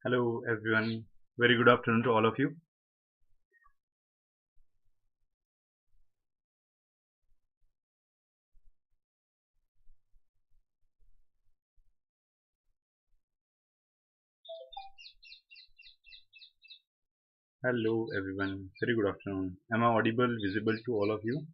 Hello everyone, very good afternoon to all of you. Hello everyone, very good afternoon. Am I audible, visible to all of you?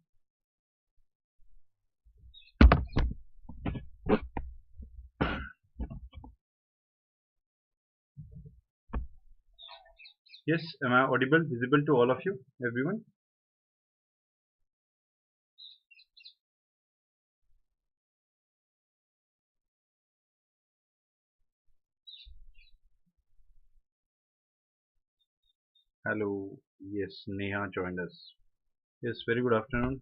Yes, am I audible, visible to all of you, everyone? Hello, yes, Neha joined us. Yes, very good afternoon.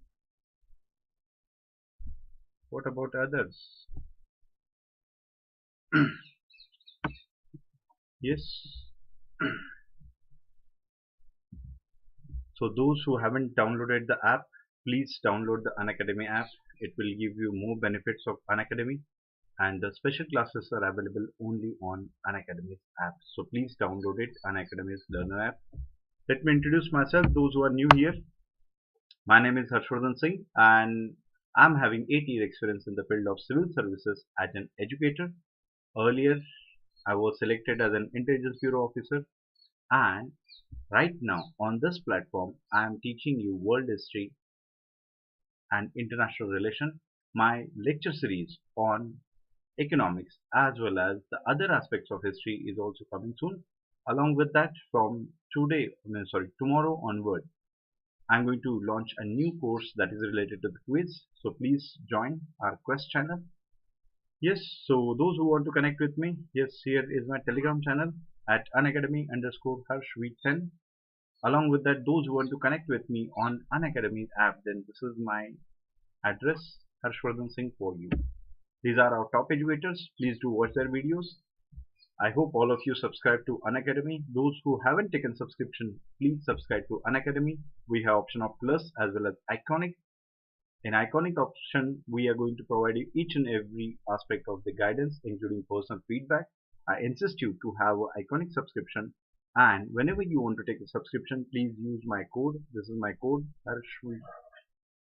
What about others? Yes, so those who haven't downloaded the app, please download the Unacademy app. It will give you more benefits of Unacademy, and the special classes are available only on Unacademy's app. So please download it, Unacademy's learner app. Let me introduce myself, those who are new here. My name is Harshvardhan Singh and I'm having 8-year experience in the field of civil services as an educator. Earlier, I was selected as an intelligence bureau officer, and right now on this platform, I am teaching you world history and international relation. My lecture series on economics as well as the other aspects of history is also coming soon. Along with that, from tomorrow onward, I'm going to launch a new course that is related to the quiz. So please join our quest channel. Yes, so those who want to connect with me, yes, here is my Telegram channel at unacademy_harshv10. Along with that, those who want to connect with me on Unacademy app, then this is my address, Harshvardhan Singh for you. These are our top educators. Please do watch their videos. I hope all of you subscribe to Unacademy. Those who haven't taken subscription, please subscribe to Unacademy. We have option of plus as well as iconic. In iconic option, we are going to provide you each and every aspect of the guidance, including personal feedback. I insist you to have an iconic subscription, and whenever you want to take a subscription, please use my code. This is my code,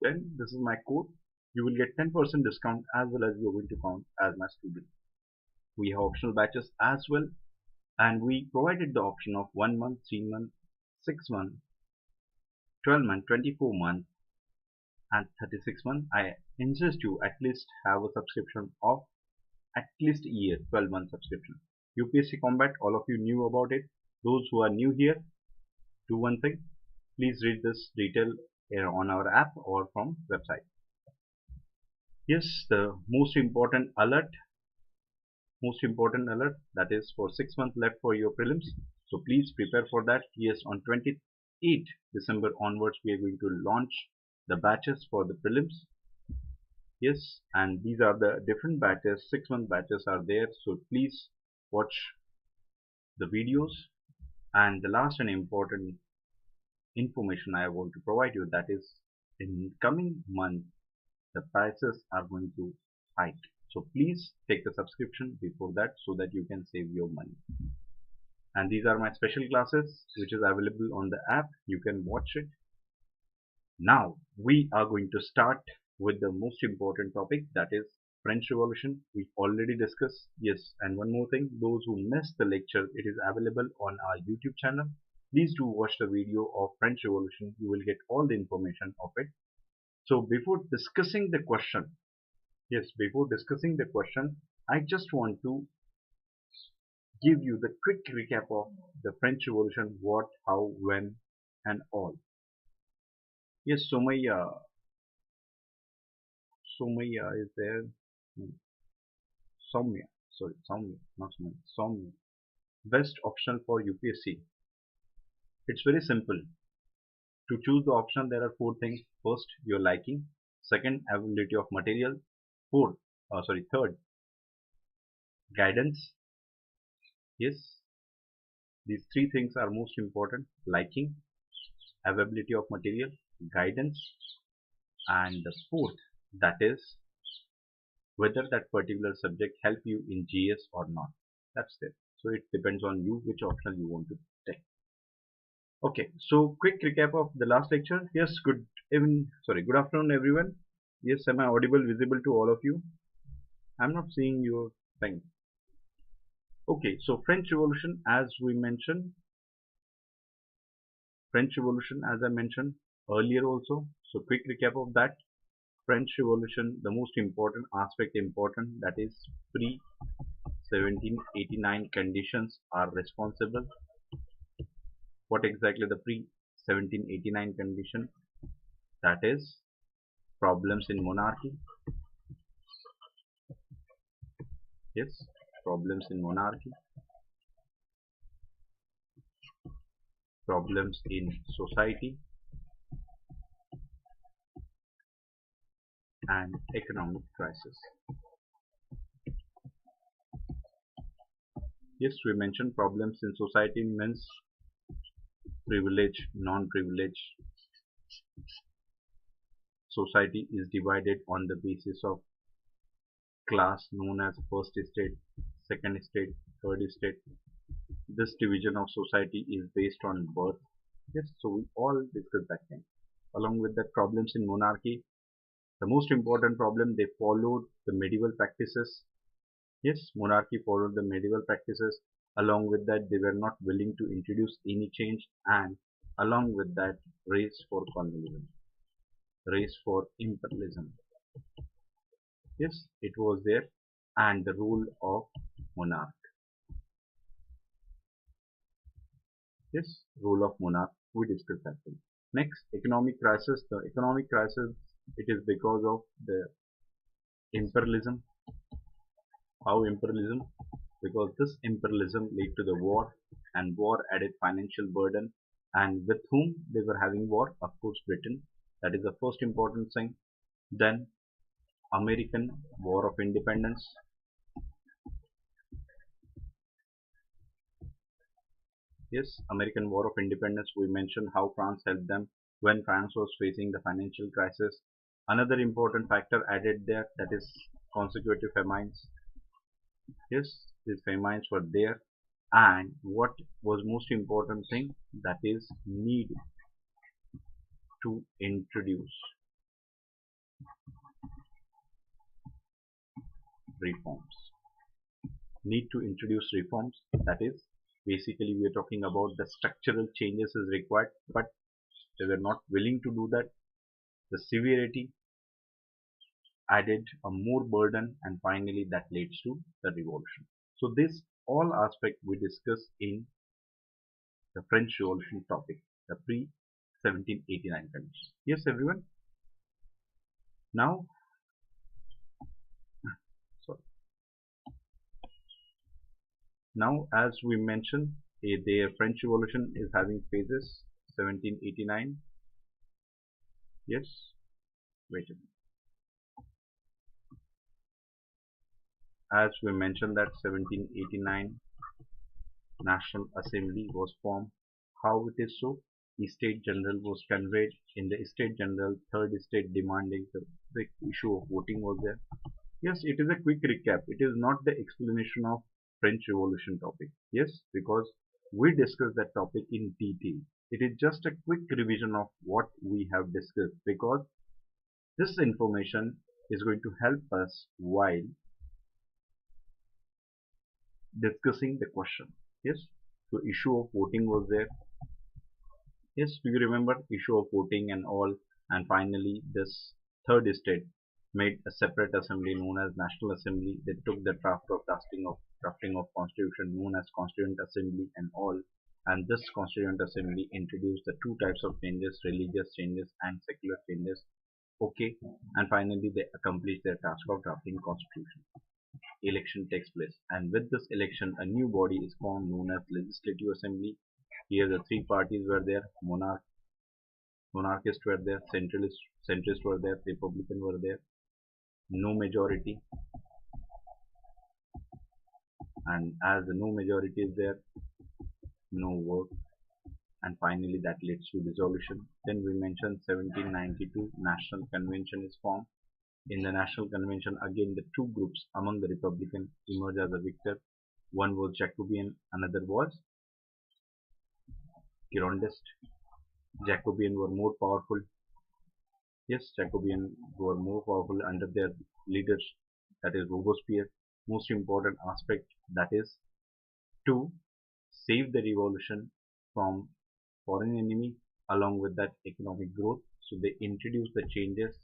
then this is my code. You will get 10% discount as well as you're going to count as my student. We have optional batches as well, and we provided the option of 1 month, 3 month, 6 month, 12 month, 24 month, and 36 month. I insist you at least have a subscription of at least a year, 12-month subscription. UPSC Combat, all of you knew about it. Those who are new here, do one thing. Please read this detail on our app or from website. Yes, the most important alert, that is for 6 months left for your prelims. So please prepare for that. Yes, on 28 December onwards, we are going to launch the batches for the prelims. Yes, and these are the different batches. 6-month batches are there. So please watch the videos. And the last and important information I want to provide you, that is in coming month, the prices are going to hike. So please take the subscription before that so that you can save your money. And these are my special classes which is available on the app. You can watch it. Now we are going to start with the most important topic, that is French Revolution. We already discussed. Yes, and one more thing, those who missed the lecture, it is available on our YouTube channel. Please do watch the video of French Revolution. You will get all the information of it. So before discussing the question, I just want to give you the quick recap of the French Revolution, what, how, when, and all. Yes, Somaya is there. Hmm, Soumya, sorry, Soumya, not Somaya, Soumya. Best option for UPSC. It's very simple. To choose the option, there are 4 things. First, your liking. Second, availability of material. Third, guidance. Yes, these 3 things are most important: liking, availability of material, guidance, and the fourth, that is whether that particular subject help you in GS or not. That's it. So it depends on you which option you want to take. Okay, so quick recap of the last lecture. Yes, good afternoon everyone. Yes, am I audible, visible to all of you? I'm not seeing your thing. Okay, so French Revolution, as we mentioned, French Revolution, as I mentioned earlier also. So quick recap of that. French Revolution, the most important aspect that is pre 1789 conditions are responsible. What exactly the pre 1789 condition? That is problems in monarchy. Yes, problems in monarchy, problems in society, and economic crisis. Yes, we mentioned problems in society means privilege, non-privilege. Society is divided on the basis of class known as first estate, second estate, third estate. This division of society is based on birth. Yes, so we all discussed that thing. Along with that, problems in monarchy, the most important problem, they followed the medieval practices. Yes, monarchy followed the medieval practices. Along with that, they were not willing to introduce any change, and along with that, race for colonialism, race for imperialism. Yes, it was there, and the rule of monarch. Yes, rule of monarch. We discussed that thing. Next, economic crisis. The economic crisis, it is because of the imperialism. How imperialism? Because this imperialism led to the war, and war added financial burden. And with whom they were having war? Of course, Britain. That is the first important thing. Then American War of Independence. Yes, American War of Independence. We mentioned how France helped them when France was facing the financial crisis. Another important factor added there, that is consecutive famines. Yes, these famines were there, and what was most important thing, that is need to introduce reforms. Need to introduce reforms, that is basically we are talking about the structural changes is required, but they were not willing to do that. The severity added a more burden, and finally that leads to the revolution. So this all aspect we discuss in the French Revolution topic, the pre 1789 conditions. Yes everyone. Now, sorry. Now, as we mentioned, the French Revolution is having phases. 1789. Yes. Wait a minute. As we mentioned that 1789 National Assembly was formed. How it is so? The State General was conveyed. In the State General, third state demanding the issue of voting was there. Yes, it is a quick recap. It is not the explanation of French Revolution topic. Yes, because we discussed that topic in detail. It is just a quick revision of what we have discussed, because this information is going to help us while discussing the question. Yes, so issue of voting was there. Yes, do you remember issue of voting and all? And finally, this third state made a separate assembly known as National Assembly. They took the drafting of constitution known as Constituent Assembly and all. And this Constituent Assembly introduced the two types of changes: religious changes and secular changes. Okay, and finally they accomplished their task of drafting constitution. Election takes place, and with this election a new body is formed known as Legislative Assembly. Here the three parties were there: monarchists were there, centrists were there, republican were there. No majority, and as the no majority is there, no vote, and finally that leads to dissolution. Then we mentioned 1792 National Convention is formed. In the National Convention, again the two groups among the Republican emerge as a victor. One was Jacobean, another was Girondist. Jacobean were more powerful. Yes, Jacobean were more powerful under their leaders, that is Robespierre. Most important aspect, that is to save the revolution from foreign enemy, along with that economic growth. So they introduced the changes.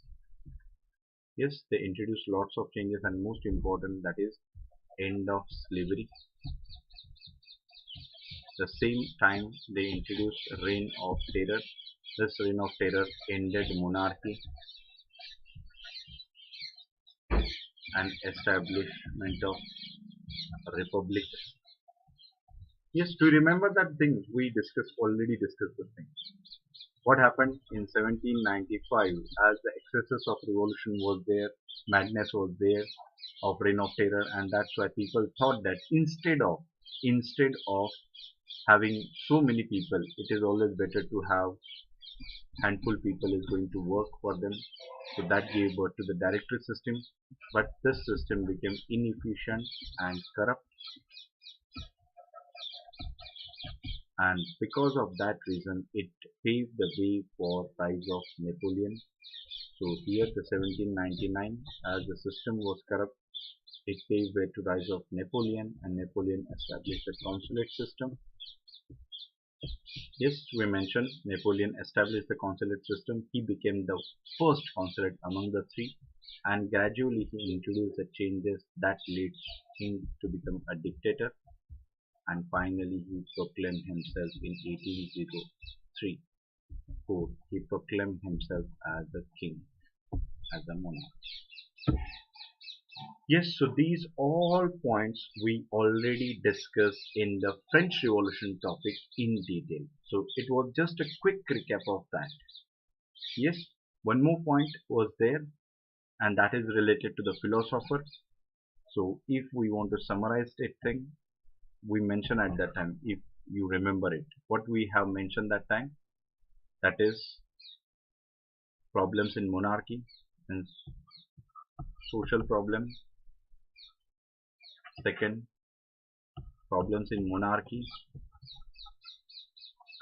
Yes, they introduced lots of changes, and most important, that is end of slavery. The same time they introduced reign of terror. This reign of terror ended monarchy and establishment of republic. Yes, do you remember that thing we already discussed the thing. What happened in 1795, as the excesses of revolution was there, madness was there, of reign of terror, and that's why people thought that instead of having so many people, it is always better to have handful people is going to work for them. So that gave birth to the directory system, but this system became inefficient and corrupt, and because of that reason it paved the way for rise of Napoleon. So here the 1799, as the system was corrupt, it paved way to rise of Napoleon, and Napoleon established the consulate system. Yes, we mentioned Napoleon established the consulate system. He became the first consulate among the three, and gradually he introduced the changes that led him to become a dictator, and finally he proclaimed himself in 1803. He proclaimed himself as the king, as a monarch. Yes, so these all points we already discussed in the French Revolution topic in detail. So it was just a quick recap of that. Yes, one more point was there, and that is related to the philosopher. So if we want to summarize it thing, we mentioned at that time, if you remember it, what we have mentioned that time, that is problems in monarchy and social problem. Second, problems in monarchy,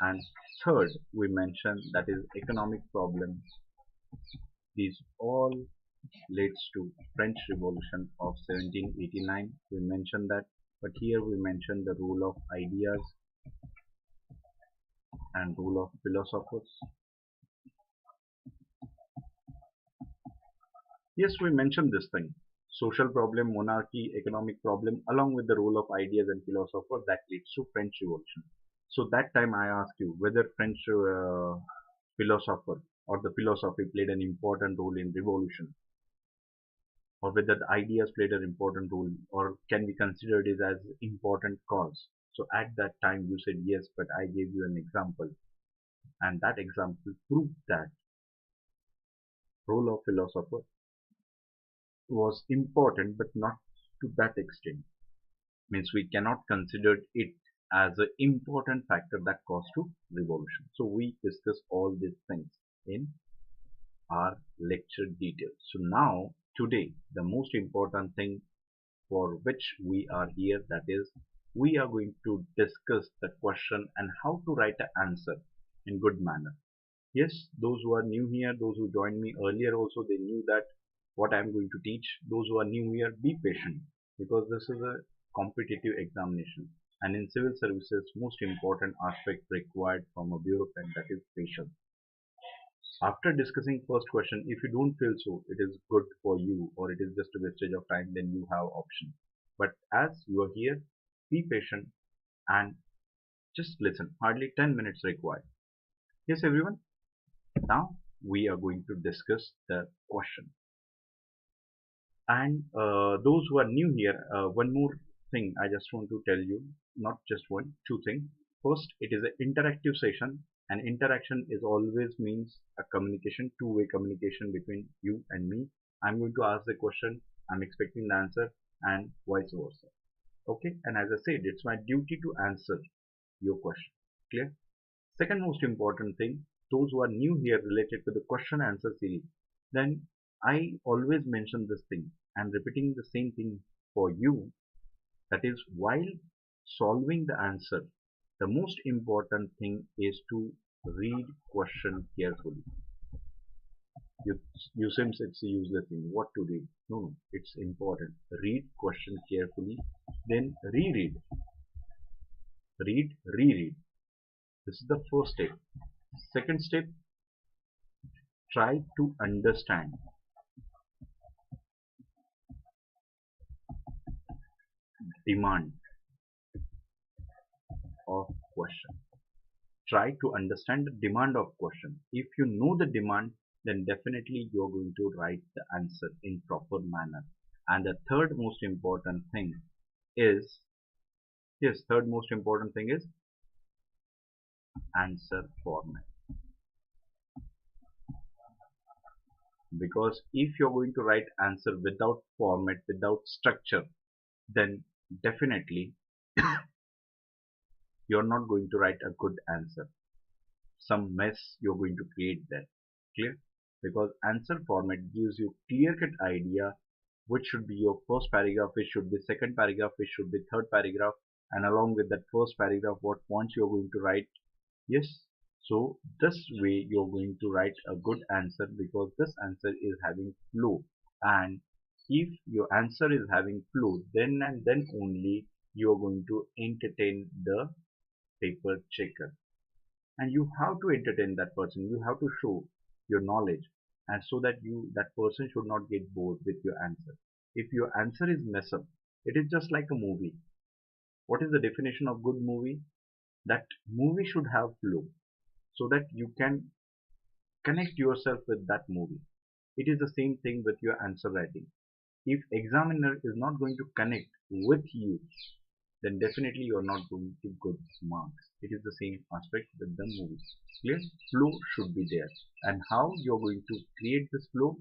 and third we mentioned that is economic problem. These all leads to French Revolution of 1789. We mentioned that, but here we mentioned the role of ideas and role of philosophers. Yes, we mentioned this thing. Social problem, monarchy, economic problem, along with the role of ideas and philosophers that leads to French Revolution. So that time I asked you whether French philosopher or the philosophy played an important role in revolution, or whether the ideas played an important role, or can we consider it as important cause. So at that time you said yes, but I gave you an example, and that example proved that role of philosopher was important, but not to that extent. Means we cannot consider it as an important factor that caused to revolution. So we discuss all these things in our lecture details. So now today the most important thing for which we are here, that is we are going to discuss the question and how to write an answer in good manner. Yes, those who are new here, those who joined me earlier also, they knew that what I am going to teach. Those who are new here, be patient, because this is a competitive examination, and in civil services most important aspect required from a bureaucrat, that is patience. After discussing first question, if you don't feel so it is good for you, or it is just a wastage of time, then you have option. But as you are here, be patient and just listen. Hardly 10 minutes required. Yes everyone, now we are going to discuss the question. And those who are new here, one more thing I just want to tell you, not just one, two things. First, it is an interactive session, and interaction is always means a communication, two-way communication between you and me. I'm going to ask the question, I'm expecting the answer, and vice versa. Okay, and as I said, it's my duty to answer your question. Clear? Second most important thing, those who are new here related to the question answer series, then I always mention this thing. I'm repeating the same thing for you, That is, while solving the answer, the most important thing is to read question carefully. You seems it's a useless thing. What to read? No, it's important. Read question carefully, then reread. Read, reread. This is the first step. Second step, try to understand. Demand of question. Try to understand the demand of question. If you know the demand, then definitely you're going to write the answer in proper manner. And the third most important thing is, yes, third most important thing is answer format. Because if you're going to write answer without format, without structure, then definitely you're not going to write a good answer. Some mess you're going to create there. Clear? Because answer format gives you clear-cut idea which should be your first paragraph, which should be second paragraph, which should be third paragraph, and along with that first paragraph what points you're going to write. Yes, so this way you're going to write a good answer, because this answer is having flow, and if your answer is having flow, then and then only you are going to entertain the paper checker. And you have to entertain that person, you have to show your knowledge, and so that that person should not get bored with your answer. If your answer is mess up, it is just like a movie. What is the definition of good movie? That movie should have flow, so that you can connect yourself with that movie. It is the same thing with your answer writing. If examiner is not going to connect with you, then definitely you are not going to get marks. It is the same aspect with the movie. Clear? Flow should be there. And how you are going to create this flow?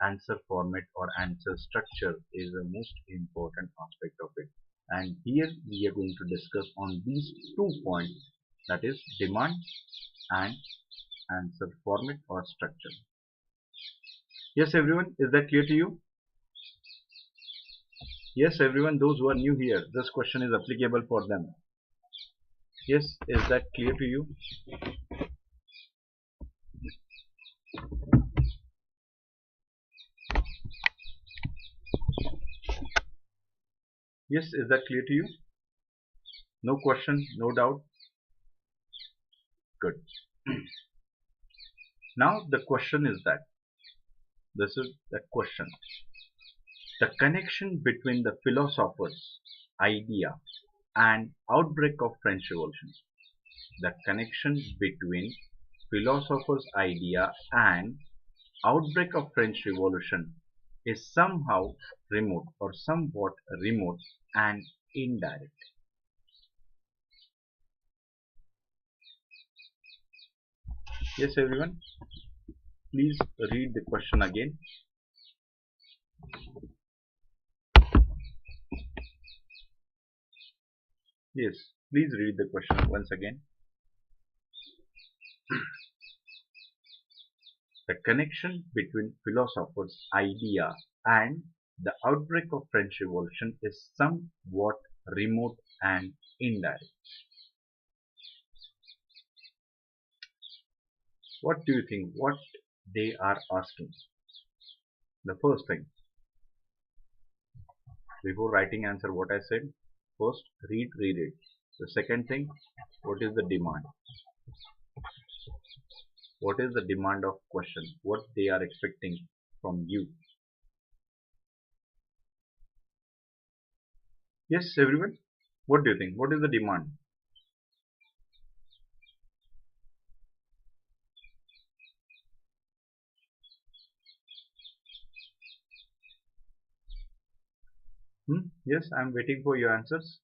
Answer format or answer structure is the most important aspect of it. And here we are going to discuss on these 2 points, that is demand and answer format or structure. Yes everyone, is that clear to you? Yes everyone, those who are new here, this question is applicable for them. Yes, is that clear to you? Yes, is that clear to you? No question, no doubt? Good. Now the question is that, this is the question. The connection between the philosopher's idea and outbreak of French Revolution. The connection between philosopher's idea and outbreak of French Revolution is somehow remote or somewhat remote and indirect. Yes everyone, please read the question again. Yes, please read the question once again. The connection between philosophers' idea and the outbreak of French Revolution is somewhat remote and indirect. What do you think? What they are asking? The first thing, before writing answer, what I said, first read it. The second thing, what is the demand? What is the demand of question? What they are expecting from you? Yes everyone, what do you think? What is the demand? Yes, I am waiting for your answers.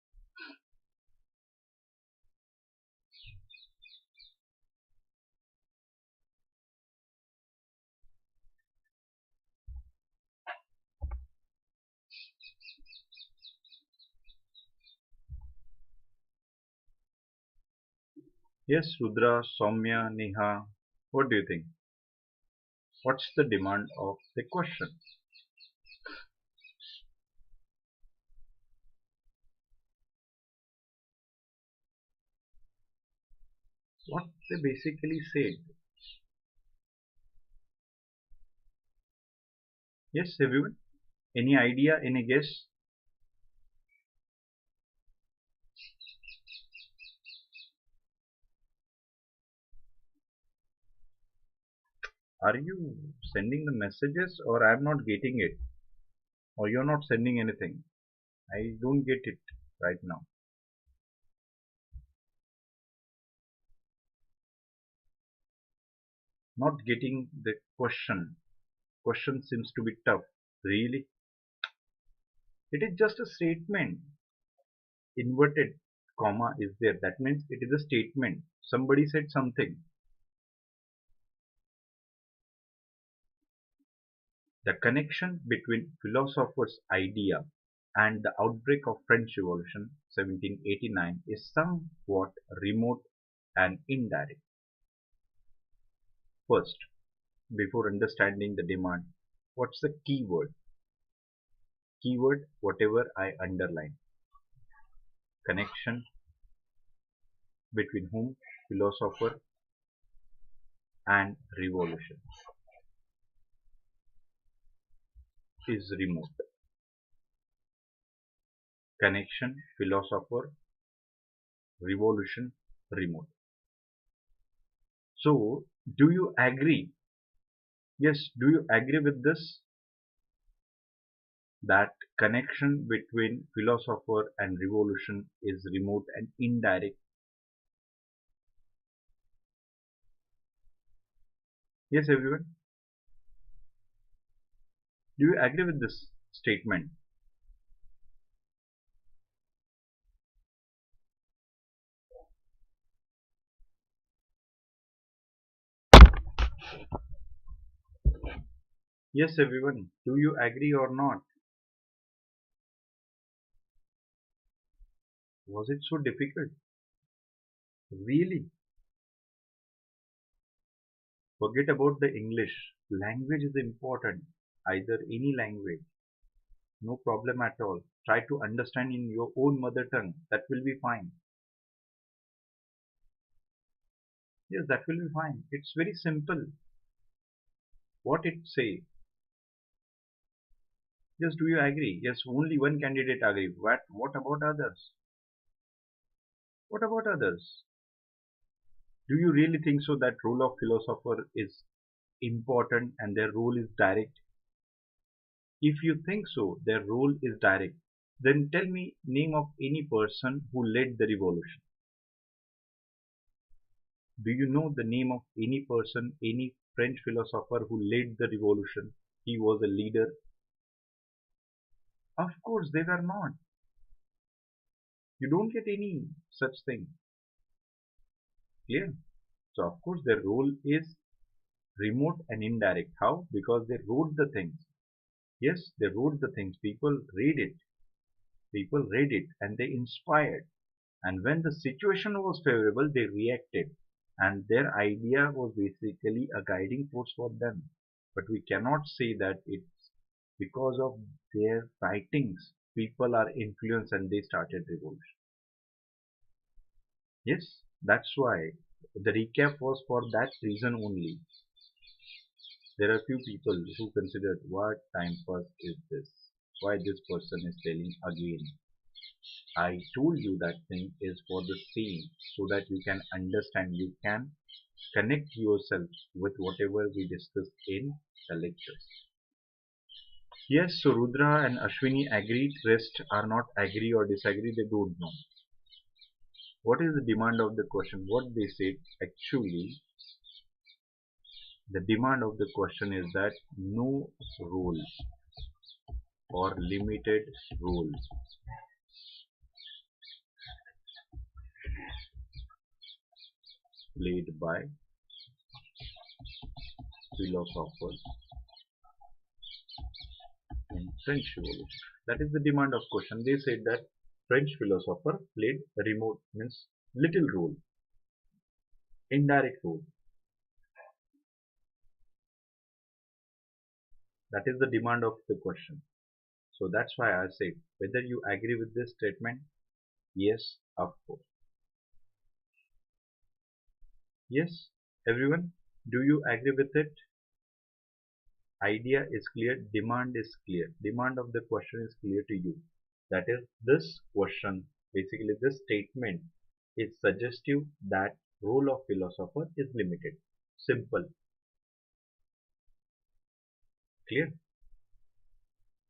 Yes, Rudra, Soumya, Neha, what do you think? What's the demand of the question? what they basically said. Yes, everyone? Any idea, any guess? Are you sending the messages or I'm not getting it? Or you're not sending anything? I don't get it right now. Not getting the question. Question seems to be tough. Really? It is just a statement. Inverted comma is there. That means it is a statement. Somebody said something. The connection between philosopher's idea and the outbreak of French Revolution 1789 is somewhat remote and indirect. First, before understanding the demand, what's the keyword? Keyword, whatever I underline. Connection between whom? Philosopher and revolution is remote. Connection, philosopher, revolution, remote. So, do you agree? Yes, do you agree with this? That connection between philosopher and revolution is remote and indirect. Yes, everyone? Do you agree with this statement? Yes, everyone. Do you agree or not? Was it so difficult? Really? Forget about the English. Language is important. Either any language. No problem at all. Try to understand in your own mother tongue. That will be fine. Yes, that will be fine. It's very simple. What it say? Yes, do you agree? Yes, only one candidate agree. What about others? What about others? Do you really think so that role of philosopher is important and their role is direct? If you think so, their role is direct, then tell me name of any person who led the revolution. Do you know the name of any person, any French philosopher who led the revolution? He was a leader. Of course, they were not. You don't get any such thing. Clear? So, of course, their role is remote and indirect. How? Because they wrote the things. Yes, they wrote the things. People read it. People read it and they inspired. And when the situation was favorable, they reacted. And their idea was basically a guiding force for them. But we cannot say that it's because of their writings, people are influenced and they started revolution. Yes, that's why the recap was for that reason only. There are few people who consider what time pass is this? Why this person is telling again? I told you that thing is for the same so that you can understand, you can connect yourself with whatever we discussed in the lectures. Yes, so Rudra and Ashwini agreed, rest are not agree or disagree, they don't know. What is the demand of the question? What they said actually, the demand of the question is that no role or limited role played by philosophers in French Revolution. That is the demand of question. They said that French philosopher played a remote means little role, indirect role. That is the demand of the question. So that's why I said whether you agree with this statement, yes, of course. Yes, everyone, do you agree with it? Idea is clear, demand is clear. Demand of the question is clear to you. That is, this question, basically this statement is suggestive that role of philosopher is limited. Simple, clear.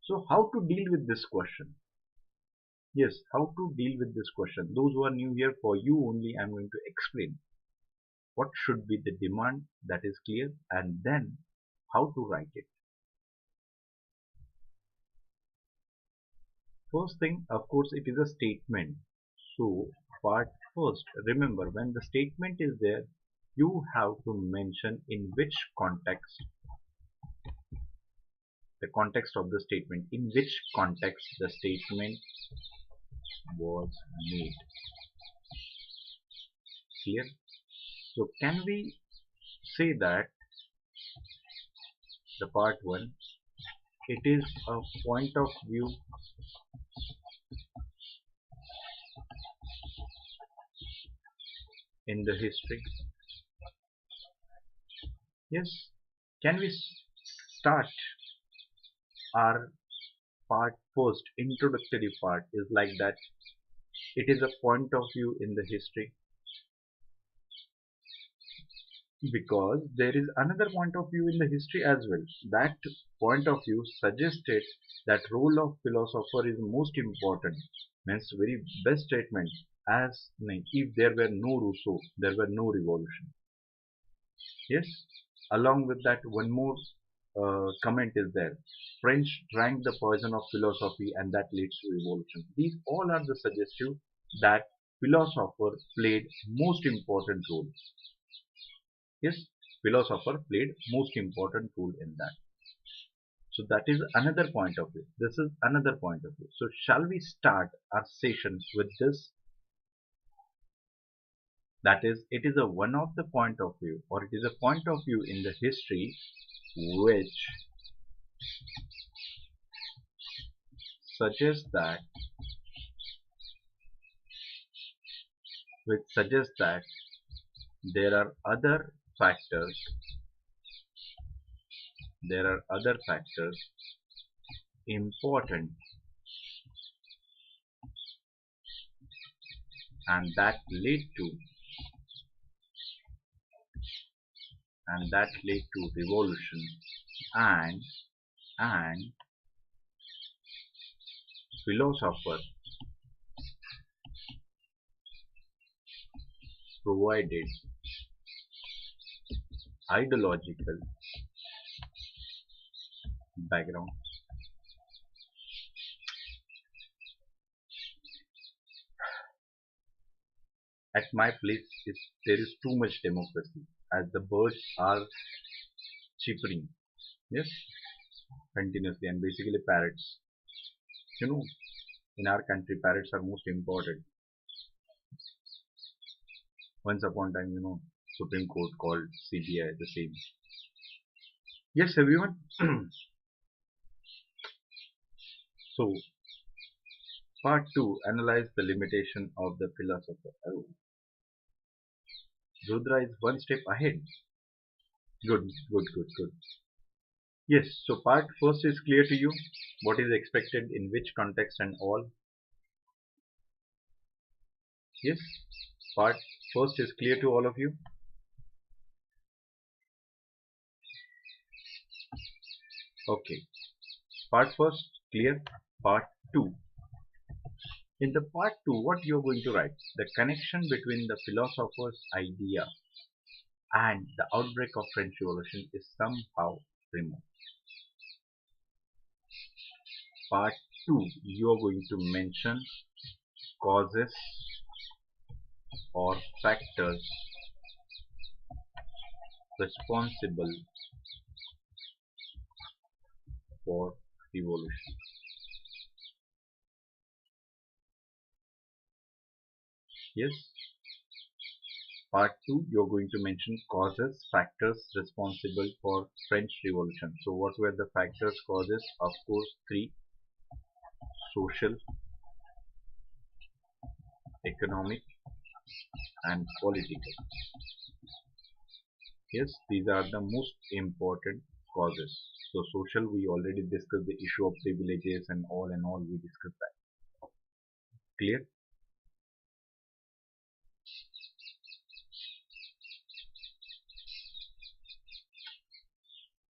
So how to deal with this question? Yes, how to deal with this question? Those who are new here, for you only I am going to explain what should be the demand, that is clear, and then how to write it. First thing, of course, it is a statement. So, part first, remember when the statement is there, you have to mention in which context, the context of the statement, in which context the statement was made. Clear? So, can we say that the part one, it is a point of view in the history? Yes. Can we start our part first, introductory part is like that. It is a point of view in the history, because there is another point of view in the history as well. That point of view suggested that role of philosopher is most important. Means very best statement. As if there were no Rousseau, there were no revolution. Yes. Along with that, one more comment is there. French drank the poison of philosophy, and that leads to revolution. These all are the suggestive that philosopher played most important role. Yes, philosopher played most important role in that. So that is another point of view. This is another point of view. So shall we start our session with this? That is, it is a one of the point of view, or it is a point of view in the history which suggests that there are other factors, important, and that led to revolution, and and philosopher provided ideological background. At my place, there is too much democracy, as the birds are chirping, yes, continuously, and basically parrots. You know, in our country, parrots are most important. Once upon a time, Supreme Court called CBI the same. Yes, everyone. So, part 2, analyze the limitation of the philosopher. Oh, Rudra is one step ahead. Good, good, good, good. Yes, so part first is clear to you. What is expected in which context and all. Yes, part first is clear to all of you. Okay, part first clear. Part 2. In the part 2, what you are going to write? The connection between the philosopher's idea and the outbreak of French Revolution is somehow removed. Part 2, you are going to mention causes or factors responsible for revolution. Yes. Part 2, you are going to mention causes, factors responsible for French Revolution. So what were the factors, causes? Of course, 3: social, economic, and political. Yes, these are the most important causes. So social, we already discussed the issue of privileges and all we discussed that. Clear?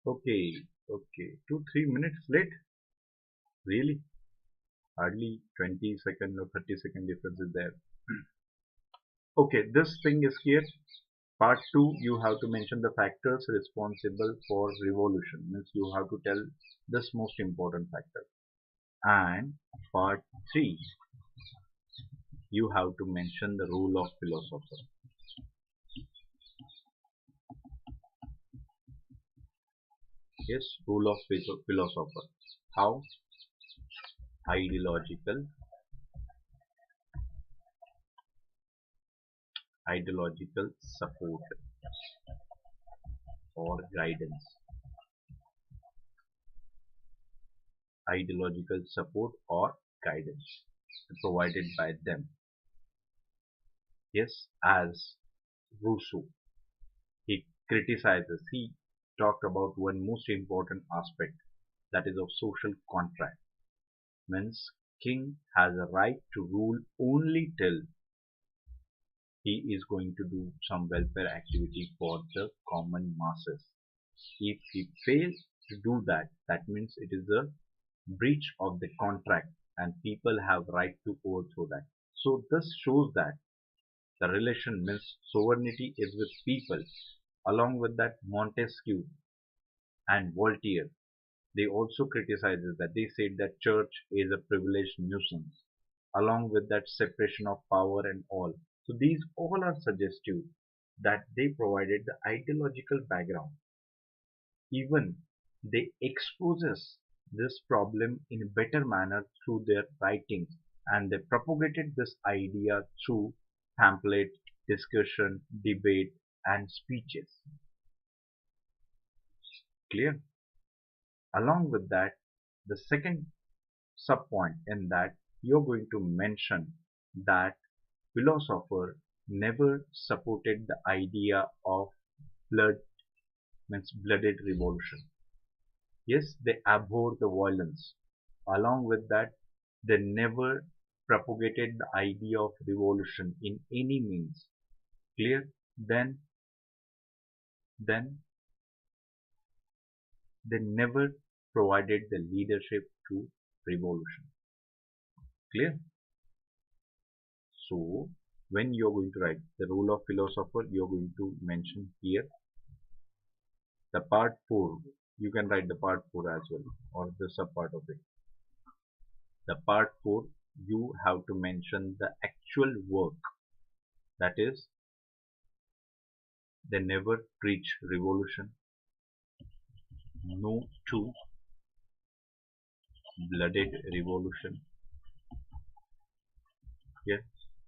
Okay, okay. 2-3 minutes late? Really? Hardly 20-second or 30-second difference is there. Okay, this thing is clear. Part 2, you have to mention the factors responsible for revolution. Means you have to tell this most important factor. And part 3, you have to mention the role of philosopher. Yes, role of philosopher. How? Ideological, ideological support or guidance. Ideological support or guidance provided by them. Yes, as Rousseau, he criticizes, he talked about one most important aspect, that is of social contract. Means king has a right to rule only till he is going to do some welfare activity for the common masses. If he fails to do that, that means it is a breach of the contract and people have right to overthrow that. So this shows that the relation means sovereignty is with people. Along with that, Montesquieu and Voltaire, they also criticizes that, they said that church is a privileged nuisance. Along with that, separation of power and all. So these all are suggestive that they provided the ideological background. Even they exposes this problem in a better manner through their writings, and they propagated this idea through pamphlet, discussion, debate and speeches. Clear? Along with that, the second subpoint in that, you're going to mention that philosopher never supported the idea of blood, means blooded revolution. Yes, they abhor the violence. Along with that, they never propagated the idea of revolution in any means. Clear? Then they never provided the leadership to revolution. Clear? So when you're going to write the role of philosopher, you're going to mention here the part 4. You can write the part 4 as well, or the sub part of it. The part 4, you have to mention the actual work, that is, they never preach revolution, no to blooded revolution. Yes,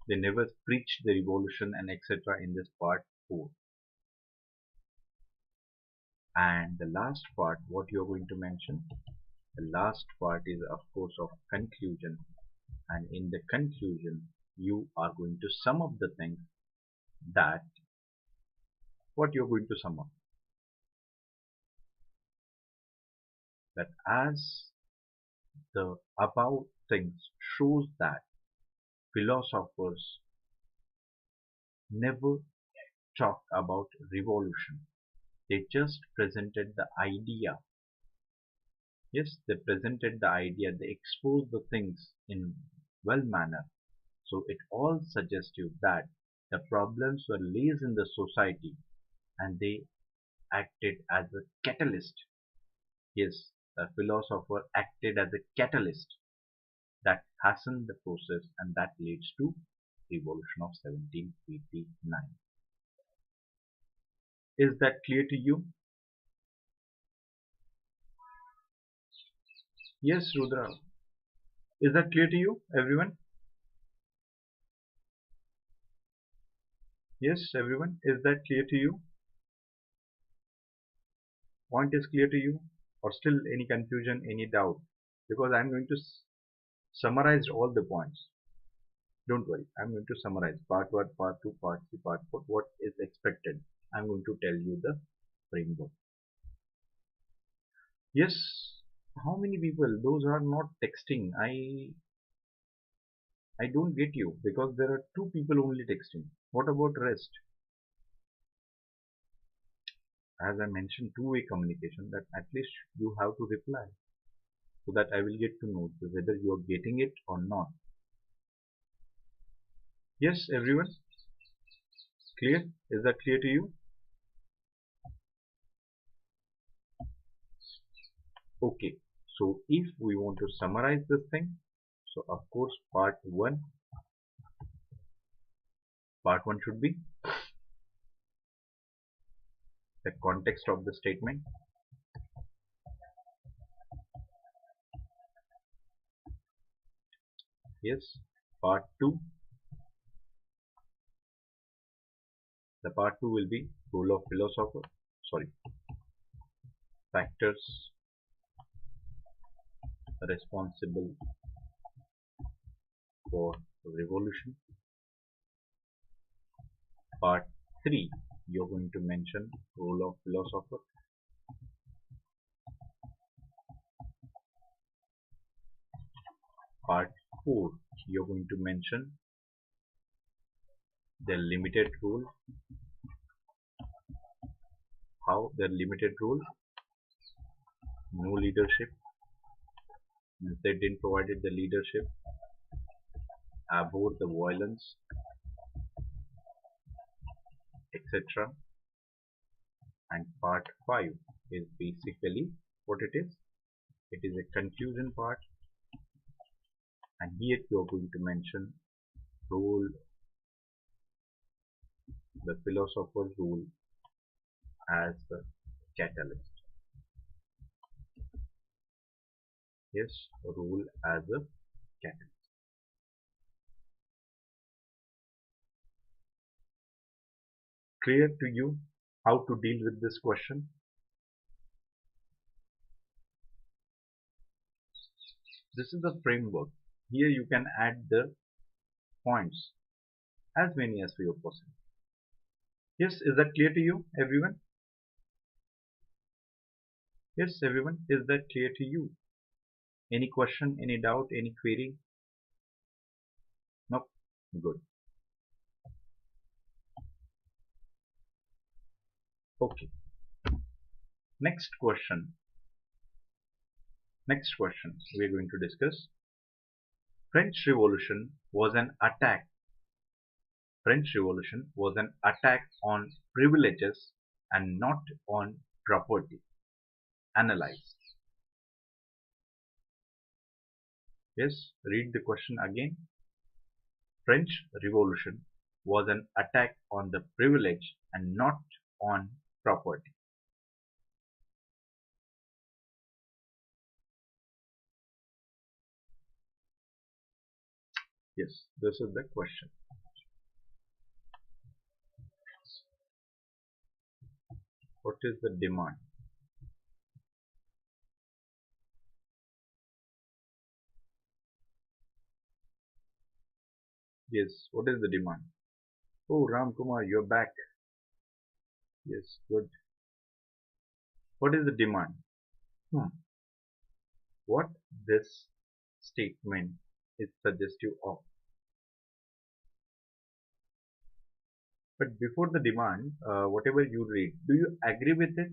they never preach the revolution and etc. in this part 4. And the last part, what you are going to mention, the last part is of course of conclusion, and in the conclusion you are going to sum up the things that, what you're going to sum up, that as the above things shows that philosophers never talked about revolution. They just presented the idea. Yes, they presented the idea, they exposed the things in well manner. So it all suggests you that the problems were laid in the society and they acted as a catalyst. Yes, the philosopher acted as a catalyst that hastened the process, and that leads to revolution of 1789. Is that clear to you? Yes, Rudra. Is that clear to you, everyone? Yes, everyone. Is that clear to you? Point is clear to you? Or still any confusion, any doubt? Because I'm going to summarize all the points. Don't worry. I'm going to summarize part 1, part 2, part 3, part 4, what is expected. I'm going to tell you the framework. Yes, how many people? Those are not texting. I don't get you because there are two people only texting. What about rest? As I mentioned, two-way communication, that at least you have to reply so that I will get to know whether you are getting it or not. Yes, everyone? Clear? Is that clear to you? Okay. So if we want to summarize this thing, so of course part one should be the context of the statement. Yes. Part two, the part two will be role of philosopher. Sorry, factors responsible for revolution. Part 3, you're going to mention role of philosopher. Part 4, you're going to mention their limited role, how their limited role, no leadership, means they didn't provide the leadership, abhor the violence, etc. And part 5 is basically what it is. It is a conclusion part, and here you are going to mention role, the philosopher's role as the catalyst. Yes, role as a catalyst. Clear to you how to deal with this question? This is the framework. Here you can add the points, as many as you possible. Yes, is that clear to you, everyone? Yes, everyone, is that clear to you? Any question, any doubt, any query? Nope. Good. Okay. Next question. Next question we are going to discuss. French Revolution was an attack. French Revolution was an attack on privileges and not on property. Analyze. Yes, read the question again. French Revolution was an attack on the privilege and not on property. Yes, this is the question. What is the demand? Yes, what is the demand? Oh, Ram Kumar, you're back. Yes, good. What is the demand? What this statement is suggestive of. But before the demand, whatever you read, do you agree with it?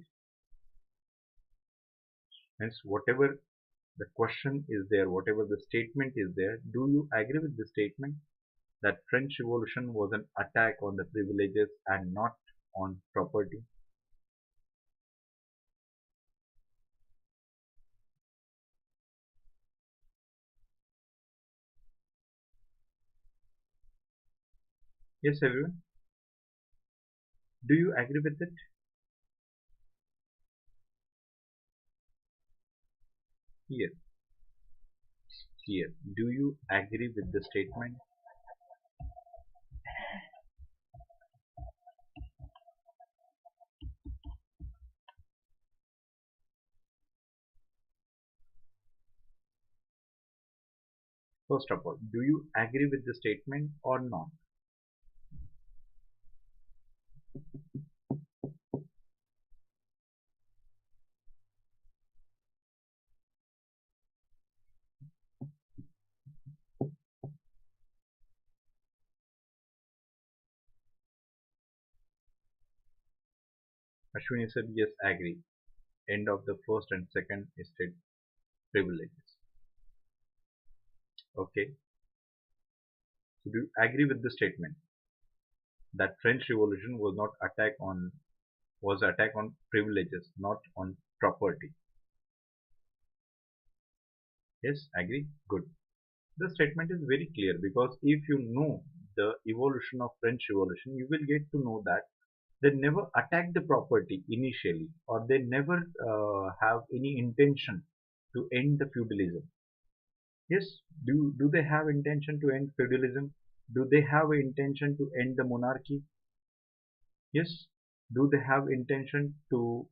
Means whatever the question is there, whatever the statement is there, do you agree with the statement that French Revolution was an attack on the privileges and not on property? Yes, everyone. Do you agree with it? Here, here. Do you agree with the statement? First of all, do you agree with the statement or not? Ashwini said yes, agree. End of the first and second estate privileges. Okay. So do you agree with the statement that French Revolution was attack on privileges, not on property? Yes, agree? Good. The statement is very clear because if you know the evolution of French Revolution, you will get to know that they never attacked the property initially, or they never have any intention to end the feudalism. Yes, do they have intention to end feudalism? Do they have intention to end the monarchy? Yes. Do they have intention to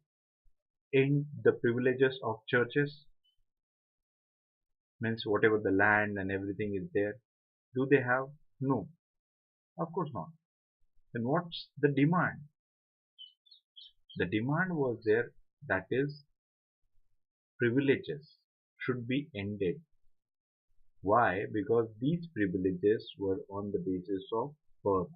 end the privileges of churches? Means whatever the land and everything is there. Do they have? No, of course not. Then what's the demand? The demand was there, that is privileges should be ended. Why? Because these privileges were on the basis of birth.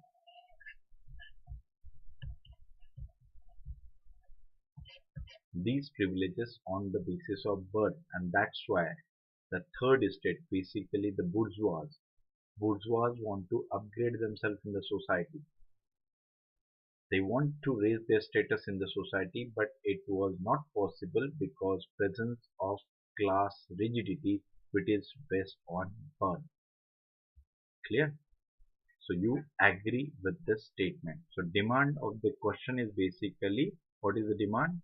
These privileges on the basis of birth, and that's why the third estate, basically the bourgeois want to upgrade themselves in the society. They want to raise their status in the society, but it was not possible because presence of class rigidity, which is based on birth. Clear? So you agree with this statement. So demand of the question is basically, what is the demand?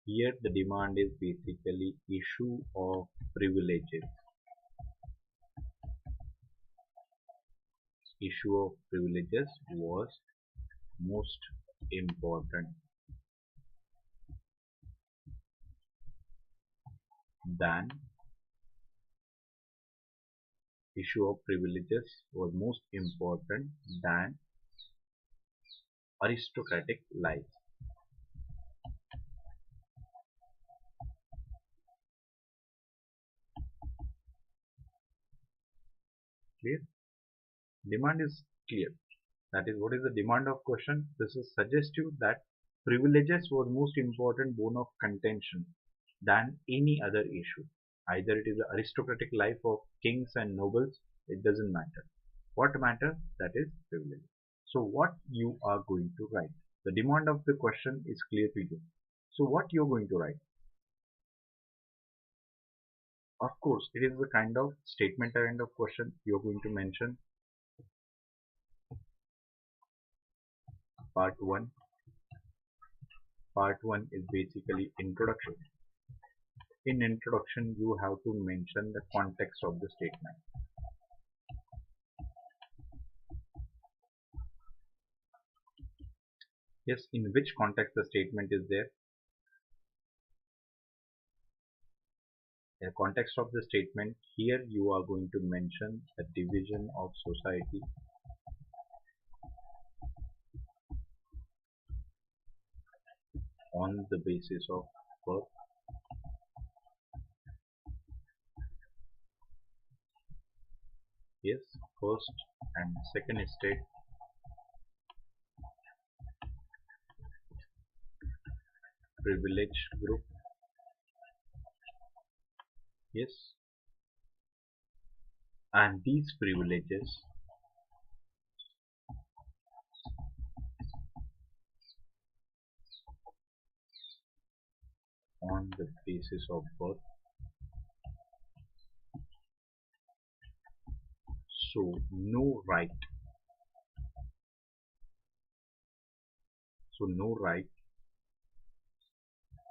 Here the demand is basically issue of privileges. Issue of privileges was most important than aristocratic life. Clear? Demand is clear. That is, what is the demand of question? This is suggestive that privileges was most important bone of contention than any other issue. Either it is the aristocratic life of kings and nobles, it doesn't matter. What matters? That is privilege. So what you are going to write? The demand of the question is clear to you. So what you are going to write? Of course, it is the kind of statement kind of question you are going to mention. Part 1. Part 1 is basically introduction. In introduction, you have to mention the context of the statement. Yes, in which context the statement is there? In the context of the statement, here you are going to mention the division of society on the basis of birth. Yes, first and second estate privilege group. Yes, and these privileges on the basis of birth. So no right. So no right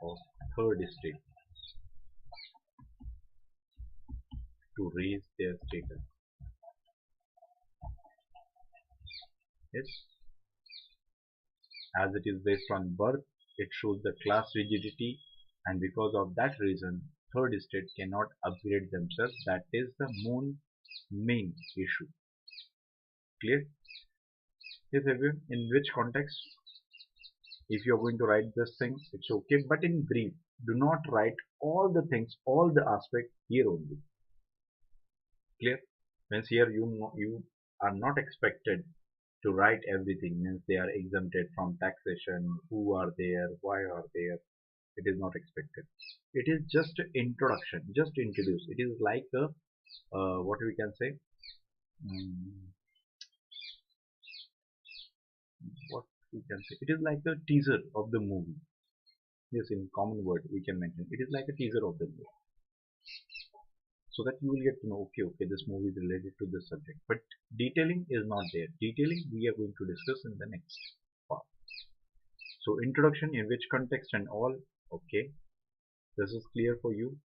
of third estate to raise their status. Yes, as it is based on birth, it shows the class rigidity, and because of that reason, third estate cannot upgrade themselves. That is the main issue. Clear? Yes, everyone. In which context? If you are going to write this thing, it's okay, but in brief. Do not write all the things, all the aspects here only. Clear? Means here you are not expected to write everything, means they are exempted from taxation, who are there, why are there. It is not expected. It is just introduction, just introduce. It is like a what we can say, mm, what we can say. It is like a teaser of the movie. Yes, in common word we can mention. It is like a teaser of the movie, so that you will get to know, okay, this movie is related to this subject. But detailing is not there. Detailing we are going to discuss in the next part. So introduction, in which context and all. Okay, this is clear for you.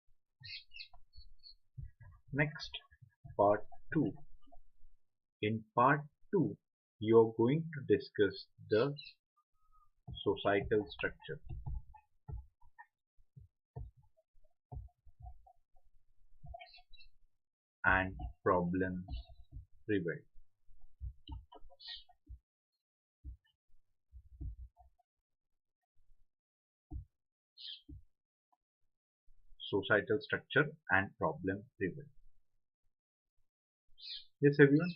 Next, part 2. In part 2, you are going to discuss the societal structure and problems prevailed. Societal structure and problem prevailed. Yes, everyone.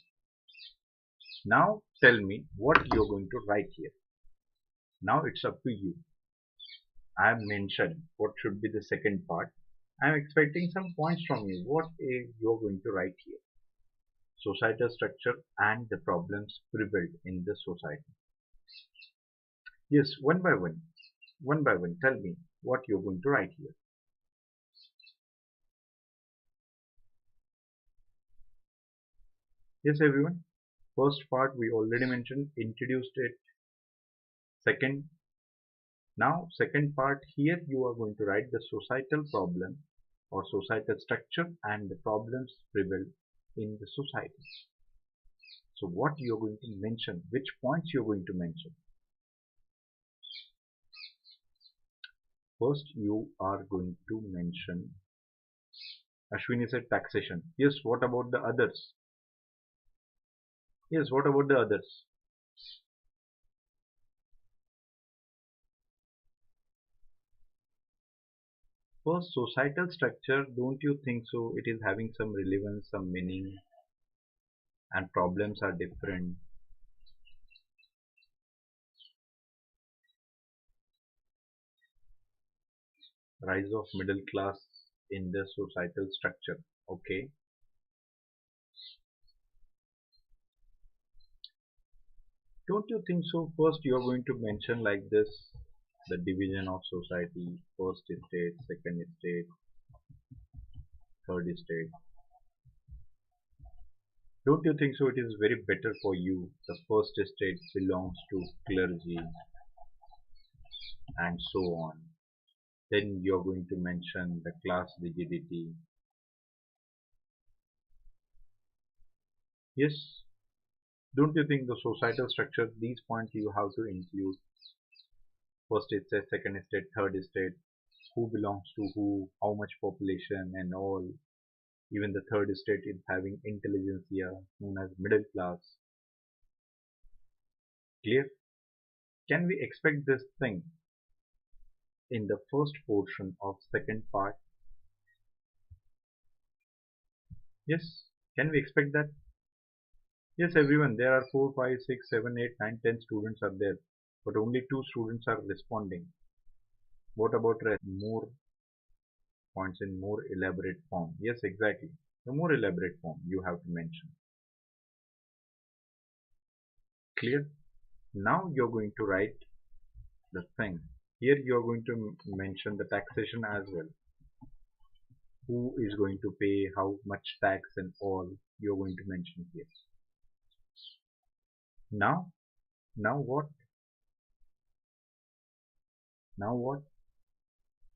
Now tell me what you're going to write here. Now it's up to you. I have mentioned what should be the second part. I am expecting some points from you. What you're going to write here? Societal structure and the problems prevalent in the society. Yes, one by one. One by one. Tell me what you're going to write here. Yes, everyone. First part we already mentioned, introduced it. Second, now second part, here you are going to write the societal problem or societal structure and the problems prevalent in the society. So what you are going to mention, which points you are going to mention. First you are going to mention, Ashwini said taxation. Yes, what about the others? Yes, what about the others? First, societal structure, don't you think so? It is having some relevance, some meaning, and problems are different. Rise of middle class in the societal structure. Okay. Don't you think so? First, you are going to mention like this, the division of society, first state, second state, third state. Don't you think so? It is very better for you. The first state belongs to clergy and so on. Then you are going to mention the class rigidity. Yes, don't you think the societal structure, these points you have to include? First state, second state, third state, who belongs to who, how much population and all. Even the third state is having intelligentsia known as middle class. Clear? Can we expect this thing in the first portion of second part? Yes. Can we expect that? Yes, everyone. There are 4, 5, 6, 7, 8, 9, 10 students are there, but only 2 students are responding. What about rest? More points in more elaborate form. Yes, exactly. The more elaborate form you have to mention. Clear? Now you're going to write the thing. Here you are going to mention the taxation as well. Who is going to pay how much tax and all you're going to mention here. Now, now what? Now what?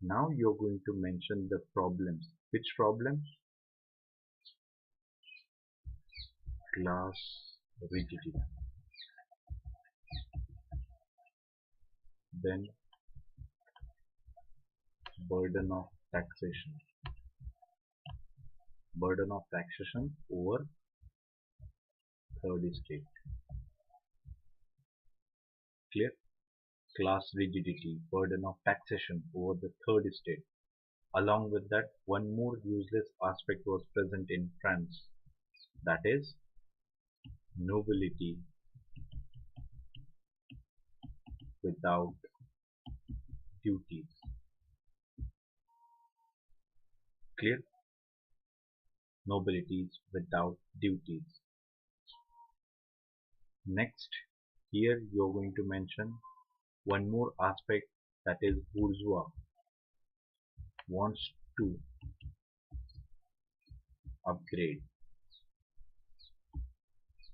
Now you're going to mention the problems. Which problems? Class rigidity. Then burden of taxation. Burden of taxation over third state. Clear? Class rigidity, burden of taxation over the third state. Along with that, one more useless aspect was present in France, that is nobility without duties. Clear? Nobilities without duties. Next, here you are going to mention one more aspect, that is bourgeois wants to upgrade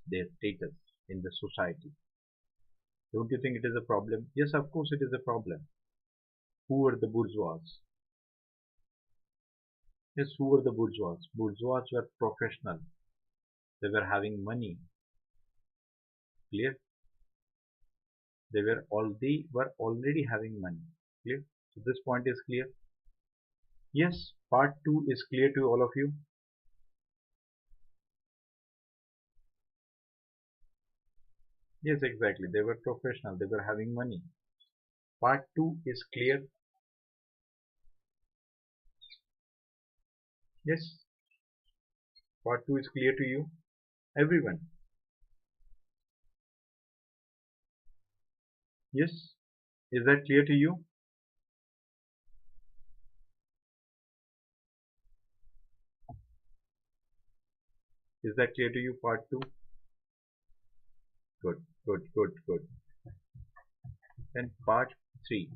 their status in the society. Don't you think it is a problem? Yes, of course it is a problem. Who were the bourgeois? Yes, who were the bourgeois? Bourgeois were professional. They were having money. Clear? They were already having money. Clear? So this point is clear. Yes, part 2 is clear to all of you. Yes, exactly. They were professional. They were having money. Part 2 is clear. Yes, part 2 is clear to you. Everyone. Yes, is that clear to you? Is that clear to you, part 2? Good, good, good, good. Then part 3.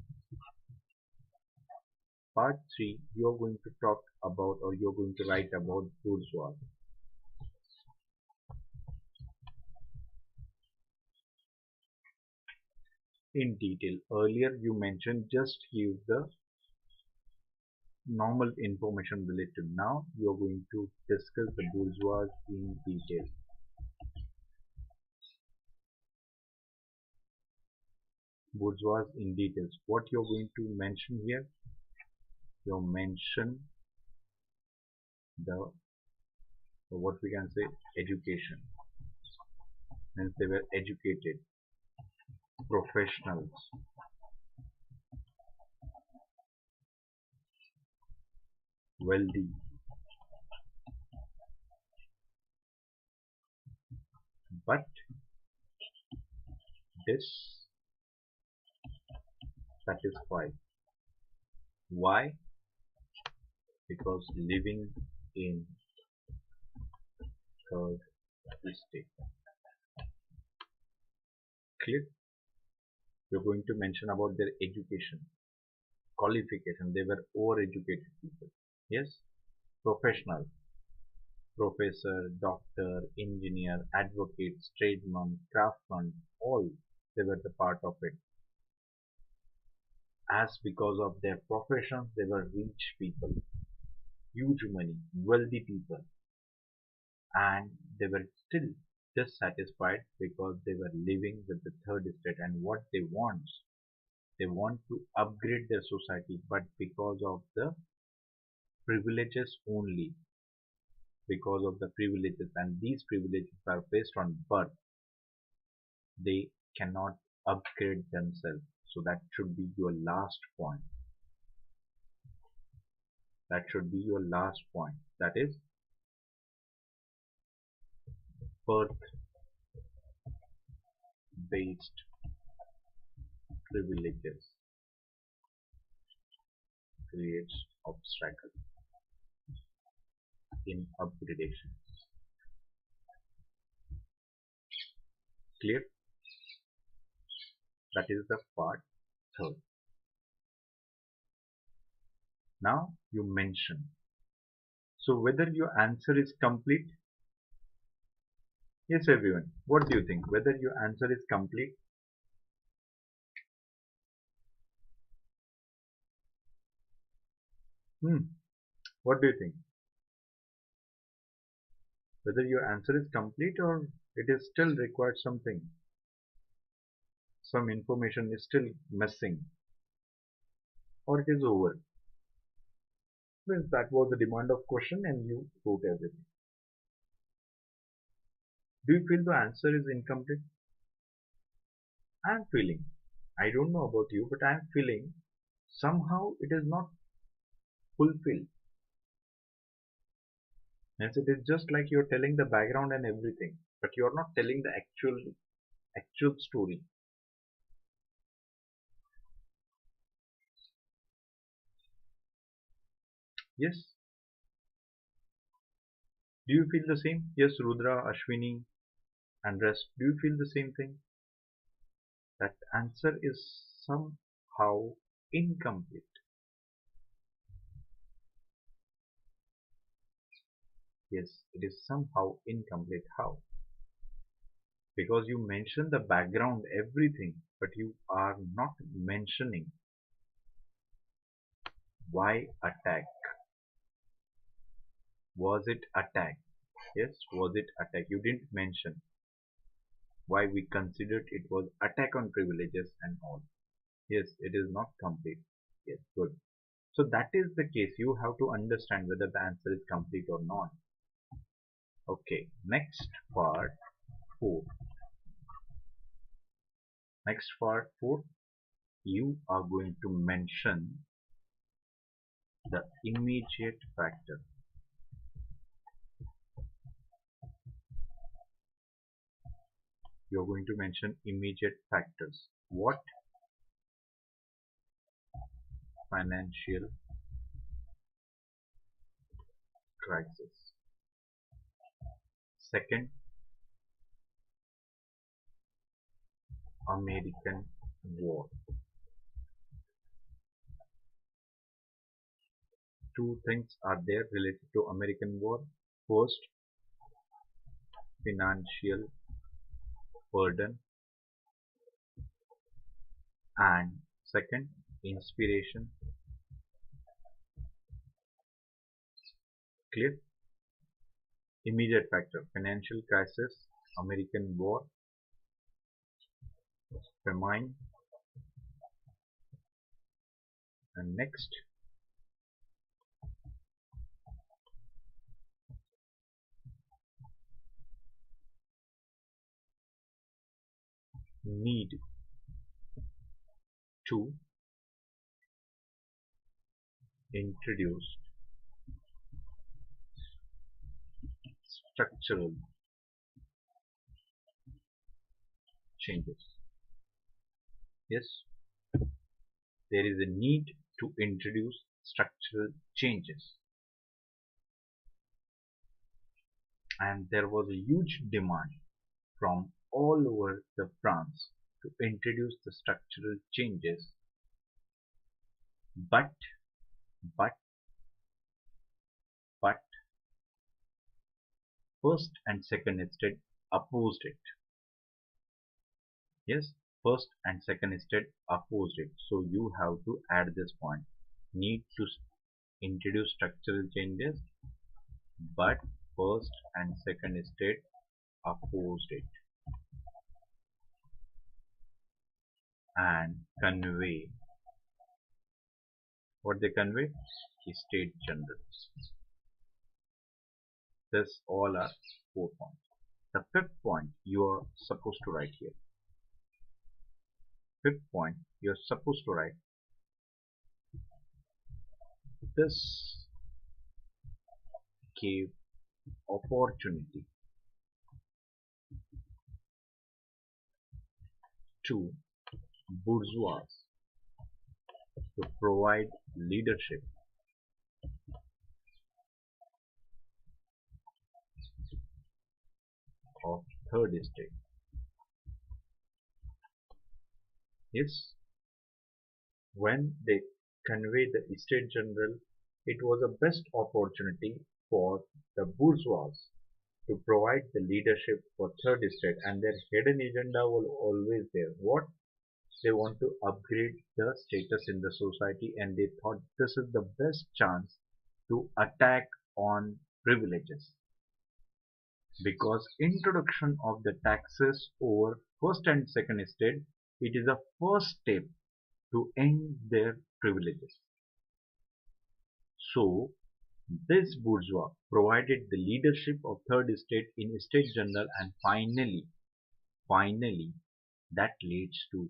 Part 3, you're going to talk about, or you're going to write about bourgeois. In detail. Earlier you mentioned just give the normal information related. Now you're going to discuss the bourgeois in detail. Bourgeois in details. What you're going to mention here? You mention the, what we can say, education. Means they were educated, professionals, wealthy, but dissatisfied. Why? Because living in third estate. Clear? You're going to mention about their education, qualification. They were overeducated people. Yes? Professional. Professor, doctor, engineer, advocates, tradesman, craftsman, all they were the part of it. As because of their profession, they were rich people, huge money, wealthy people, and they were still dissatisfied because they were living with the third estate. And what they want to upgrade their society, but because of the privileges only, because of the privileges, and these privileges are based on birth, they cannot upgrade themselves. So that should be your last point. That should be your last point. That is birth-based privileges creates obstacle in upgradation. Clear? That is the part 3rd. Now you mention. So whether your answer is complete? Yes, everyone. What do you think? Whether your answer is complete? What do you think? Whether your answer is complete or it is still required something? Some information is still missing, or it is over? Means that was the demand of question and you wrote everything. Do you feel the answer is incomplete? I am feeling. I don't know about you, but I am feeling somehow it is not fulfilled. Means it is just like you're telling the background and everything, but you're not telling the actual story. Yes. Do you feel the same? Yes, Rudra, Ashwini, and rest. Do you feel the same thing? That answer is somehow incomplete. Yes, it is somehow incomplete. How? Because you mention the background, everything, but you are not mentioning why attack. Was it attack? Yes, was it attack? You didn't mention why we considered it was attack on privileges and all. Yes, it is not complete. Yes, good. So that is the case. You have to understand whether the answer is complete or not. Okay, next part 4. Next part 4, you are going to mention the immediate factor. You are going to mention immediate factors. What? Financial crisis. Second, American War. Two things are there related to American War. First, financial burden, and second, inspiration. Clear? Immediate factor: financial crisis, American War, famine, and next, need to introduce structural changes. Yes, there is a need to introduce structural changes, and there was a huge demand from all over the France to introduce the structural changes, but but but first and second estate opposed it. Yes, first and second estate opposed it. So you have to add this point: need to introduce structural changes, but first and second estate opposed it, and convey what they convey: state generals. This all are 4 points. The fifth point you are supposed to write here. Fifth point you are supposed to write: this gave opportunity to bourgeois to provide leadership of third estate. Yes, when they convey the estate general, it was a best opportunity for the bourgeois to provide the leadership for third estate, and their hidden agenda was always there. What? They want to upgrade the status in the society, and they thought this is the best chance to attack on privileges, because introduction of the taxes over first and second estate, it is a first step to end their privileges. So this bourgeois provided the leadership of third estate in estate general, and finally that leads to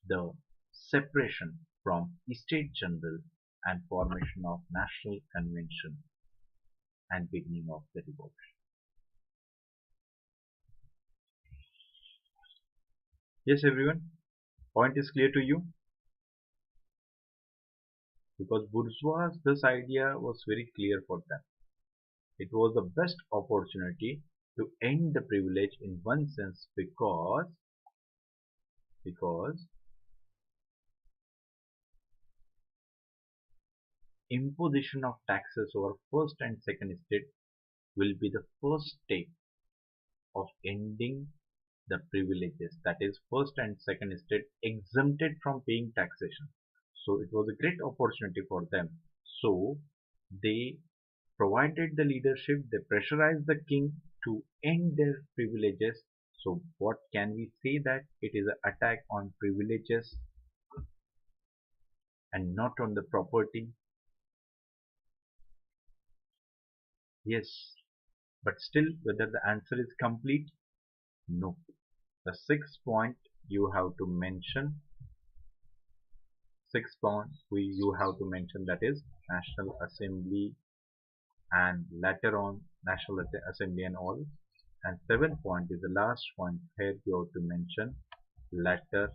the separation from estate general and formation of national convention and beginning of the revolution. Yes, everyone, point is clear to you? because bourgeois, this idea was very clear for them. It was the best opportunity to end the privilege in one sense because imposition of taxes over first and second estate will be the first step of ending the privileges, that is first and second estate exempted from paying taxation. So it was a great opportunity for them. So they provided the leadership, they pressurized the king to end their privileges. So what can we say, that it is an attack on privileges and not on the property? Yes, but still whether the answer is complete? No. The sixth point you have to mention, you have to mention, that is National Assembly and later on National Assembly and all. And seventh point is the last point. Here you have to mention latter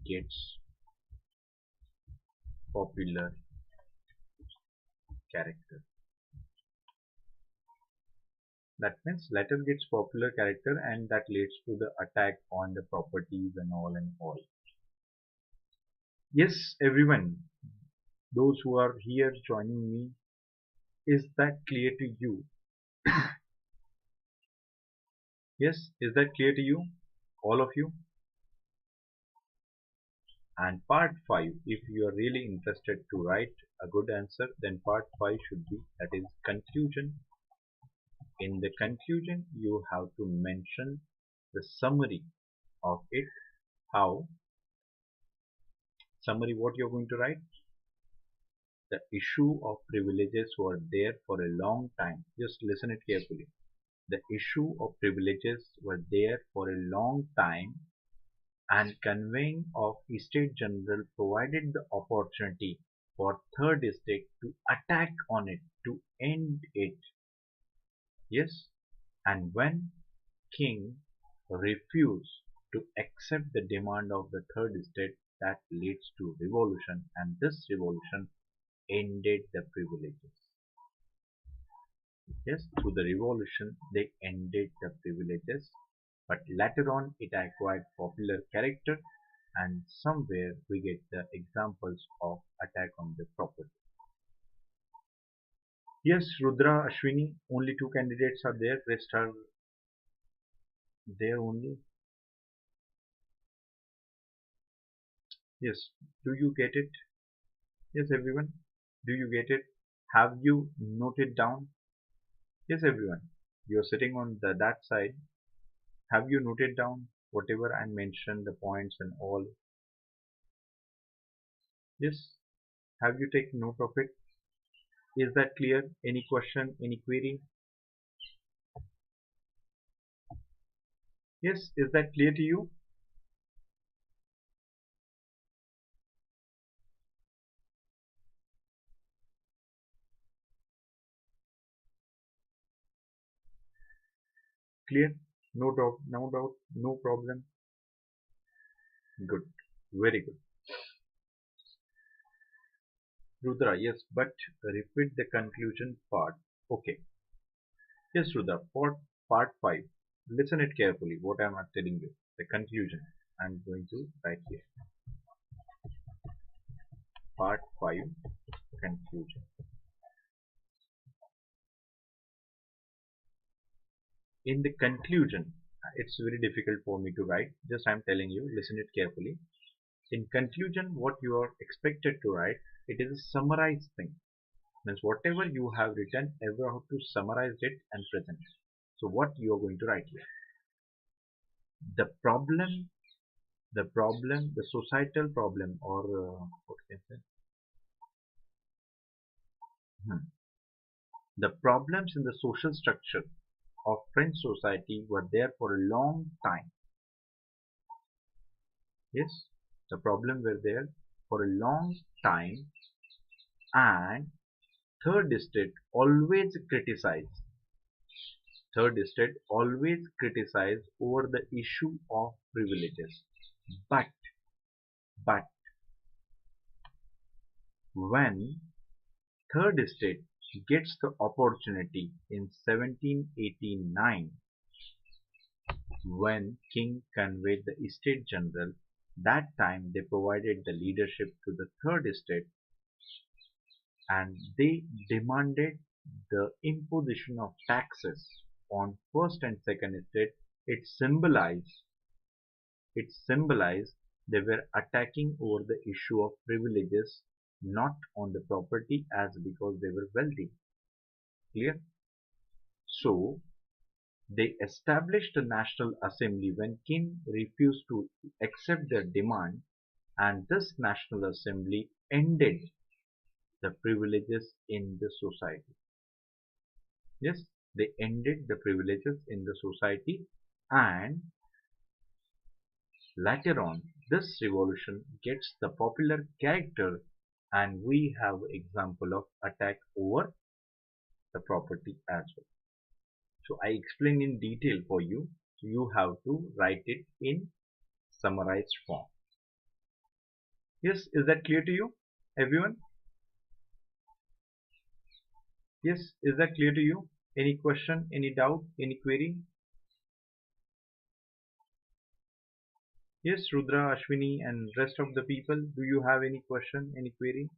gets popular character. That means latter gets popular character, and that leads to the attack on the properties and all and all. Yes, everyone, those who are here joining me, is that clear to you? Yes, is that clear to you? All of you? And part 5, if you are really interested to write a good answer, then part 5 should be, that is conclusion. In the conclusion, you have to mention the summary of it. How? Summary, what you're going to write? The issue of privileges were there for a long time. Just listen it carefully. The issue of privileges were there for a long time, and conveying of Estate General provided the opportunity for third estate to attack on it, to end it. Yes, and when king refused to accept the demand of the third estate, that leads to revolution, and this revolution ended the privileges. Yes, through the revolution they ended the privileges, but later on it acquired popular character, and somewhere we get the examples of attack on the property. Yes, Rudra, Ashwini, only two candidates are there, rest are there only. Yes, do you get it? Yes, everyone, do you get it? Have you noted down? Yes, everyone, you are sitting on that side. Have you noted down whatever I mentioned, the points and all? Yes, have you taken note of it? Is that clear? Any question, any query? Yes, is that clear to you? Clear? No doubt, no doubt, no problem. Good, very good. Rudra, yes, but repeat the conclusion part. Okay. Yes, Rudra, for part 5. Listen it carefully, what I am telling you. The conclusion. I am going to write here. Part 5, conclusion. In the conclusion, it's very difficult for me to write. Just I am telling you, listen it carefully. In conclusion, what you are expected to write, it is a summarized thing. Means whatever you have written, you have to summarize it and present it. So what you are going to write here? The problem, the societal problem, or what can I say? The problems in the social structure of French society were there for a long time. Yes, the problems were there for a long time, and third estate always criticized. Third estate always criticized over the issue of privileges. But when third estate gets the opportunity in 1789 when king conveyed the estate general. That time they provided the leadership to the third estate and they demanded the imposition of taxes on first and second estate. It symbolized they were attacking over the issue of privileges, not on the property as because they were wealthy. Clear? So they established a national assembly when king refused to accept their demand, and this national assembly ended the privileges in the society. Yes, they ended the privileges in the society, and later on this revolution gets the popular character, and we have example of attack over the property as well. So I explain in detail for you. So you have to write it in summarized form. Yes, is that clear to you, everyone? Yes, is that clear to you? Any question, any doubt, any query? Yes, Rudra, Ashwini, and rest of the people, do you have any question, any query?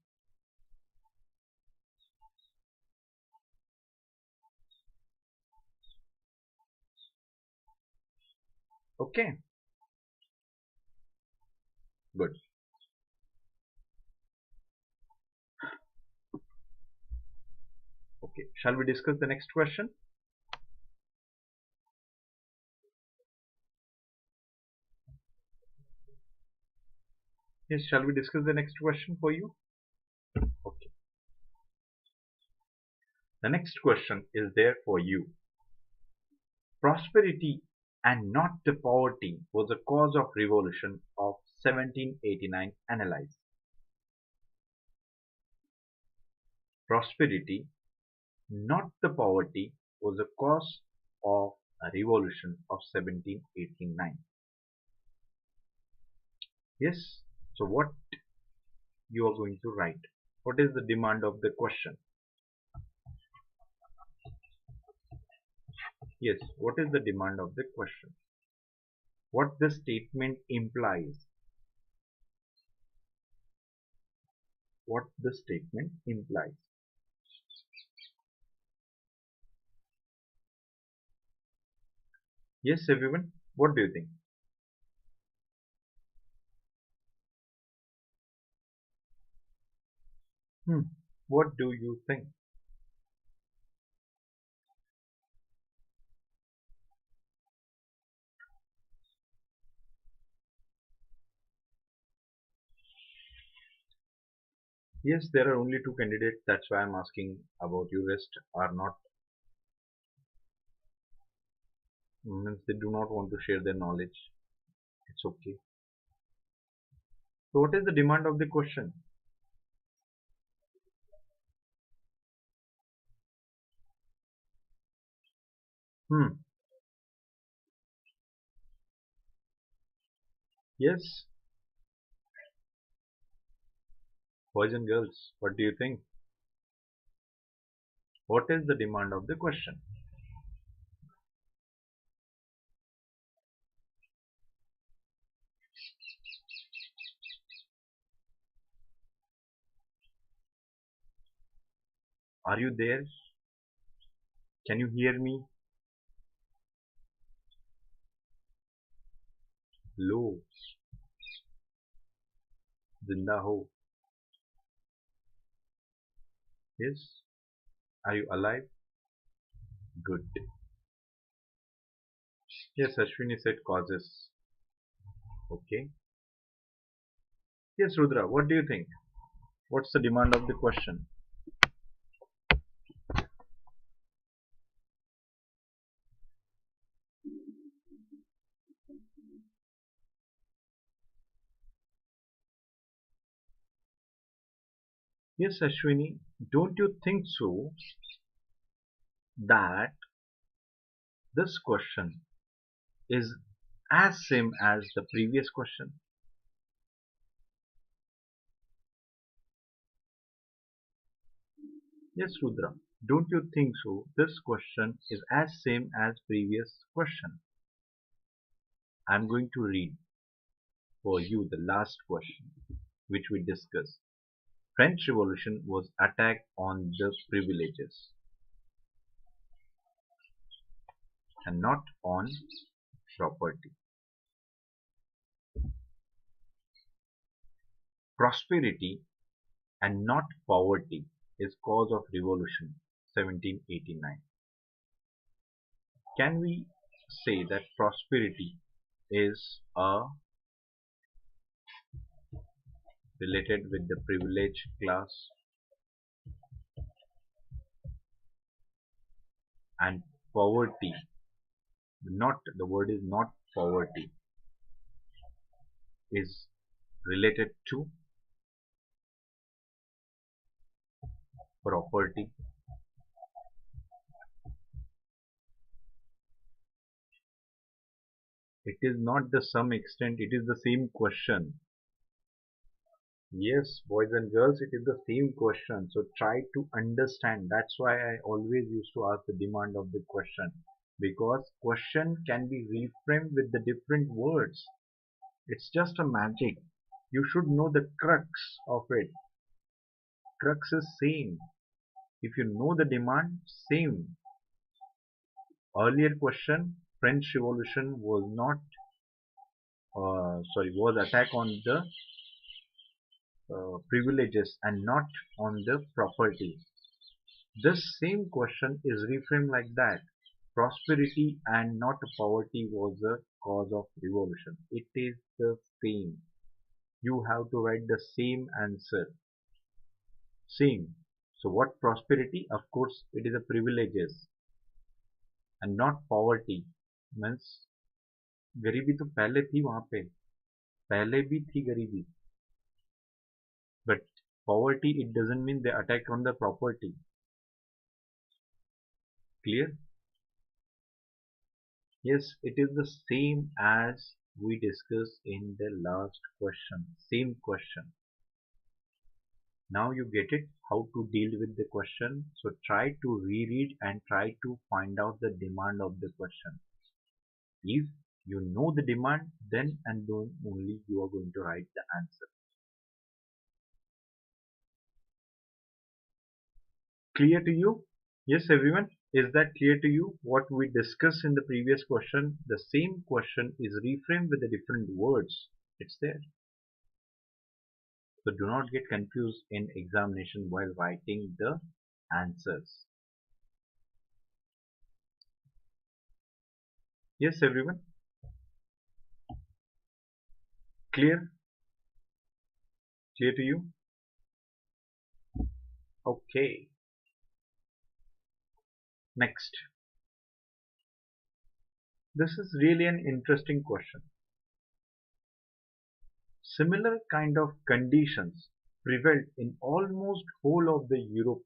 Okay, good. Okay, shall we discuss the next question? Yes, shall we discuss the next question for you? Okay. The next question is there for you. Prosperity and not the poverty was the cause of revolution of 1789. Analyze. Prosperity, not the poverty, was the cause of a revolution of 1789. Yes. So what you are going to write? What is the demand of the question? Yes. What is the demand of the question? What the statement implies? What the statement implies? Yes, everyone. What do you think? Hmm. What do you think? Yes, there are only two candidates. That's why I'm asking about you. Rest are not, means they do not want to share their knowledge. It's okay. So what is the demand of the question? Hmm. Yes, boys and girls, what do you think? What is the demand of the question? Are you there? Can you hear me? लो, जिंदा हो. Yes. Are you alive? Good. Yes, Ashwini said causes. Okay. Yes, Rudra, what do you think? What's the demand of the question? Yes, Ashwini, don't you think so that this question is as same as the previous question? Yes, Rudra. Don't you think so? This question is as same as previous question. I'm going to read for you the last question which we discussed. French Revolution was attack on the privileges and not on property. Prosperity and not poverty is cause of revolution 1789. Can we say that prosperity is related with the privileged class and poverty, not the word is not poverty, is related to property? It is not the some extent, it is the same question. Yes, boys and girls, it is the same question. So try to understand. That's why I always used to ask the demand of the question. Because question can be reframed with the different words. It's just a magic. You should know the crux of it. Crux is same. If you know the demand, same. Earlier question, French Revolution was not, was attack on the privileges and not on the property. This same question is reframed like that. Prosperity and not poverty was the cause of revolution. It is the same. You have to write the same answer. Same. So what prosperity? Of course, it is a privileges and not poverty. Means गरीबी तो पहले थी वहां पे, पहले भी थी गरीबी. But poverty, it doesn't mean they attack on the property. Clear? Yes, it is the same as we discussed in the last question. Same question. Now you get it how to deal with the question. So try to reread and try to find out the demand of the question. If you know the demand, then and then only you are going to write the answer. Clear to you? Yes, everyone. Is that clear to you? What we discussed in the previous question, the same question is reframed with the different words. It's there. So do not get confused in examination while writing the answers. Yes, everyone. Clear? Clear to you? Okay. Next. This is really an interesting question. Similar kind of conditions prevailed in almost whole of the Europe.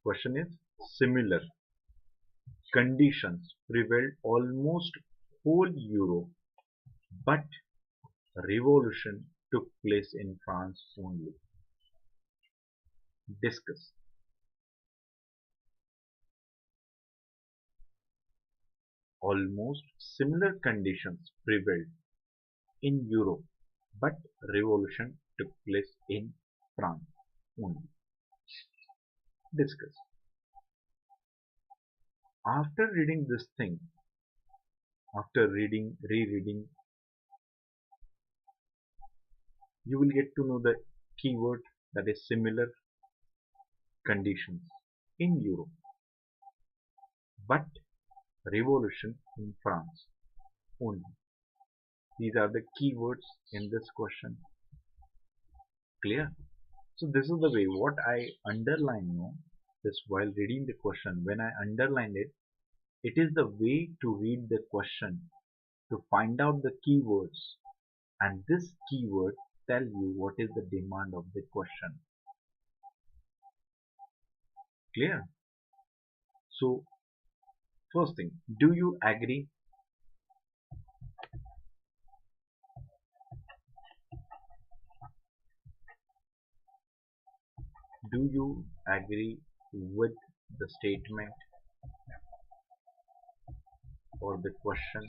Question is similar conditions prevailed almost whole Europe, but revolution took place in France only. Discuss. Almost similar conditions prevailed in Europe, but revolution took place in France only. Discuss. After reading this thing, after rereading, you will get to know the keyword, that is similar conditions in Europe, but revolution in France only. These are the keywords in this question. Clear? So this is the way what I underline now, this while reading the question, when I underline it, it is the way to read the question to find out the keywords, and this keyword tell you what is the demand of the question. Clear? So first thing, do you agree? Do you agree with the statement or the question?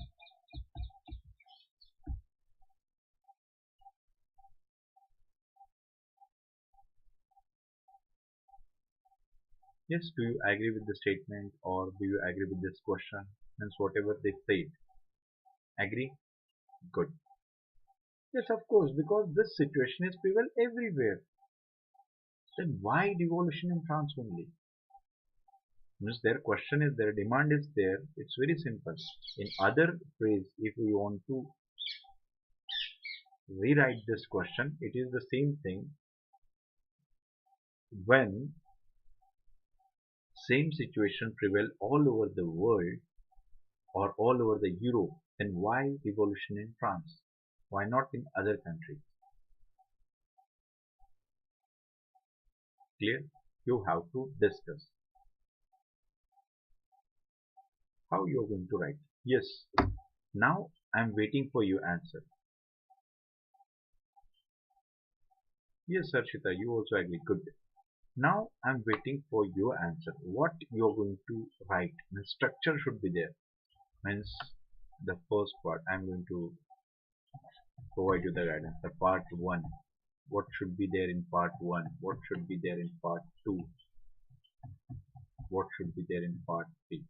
Yes, do you agree with the statement or do you agree with this question? Means whatever they said. Agree? Good. Yes, of course, because this situation is prevail everywhere. Then why devolution in France only? Means their question is their demand is there. It's very simple. In other phrase, if we want to rewrite this question, it is the same thing. When same situation prevail all over the world or all over the Europe, then why revolution in France? Why not in other countries? Clear? You have to discuss how you are going to write. Yes. Now I am waiting for your answer. Yes, Harshita, you also agree. Good. Now I am waiting for your answer. What you are going to write? The structure should be there. Means the first part I am going to provide you the guidance. The part 1. What should be there in part 1? What should be there in part 2? What should be there in part 3?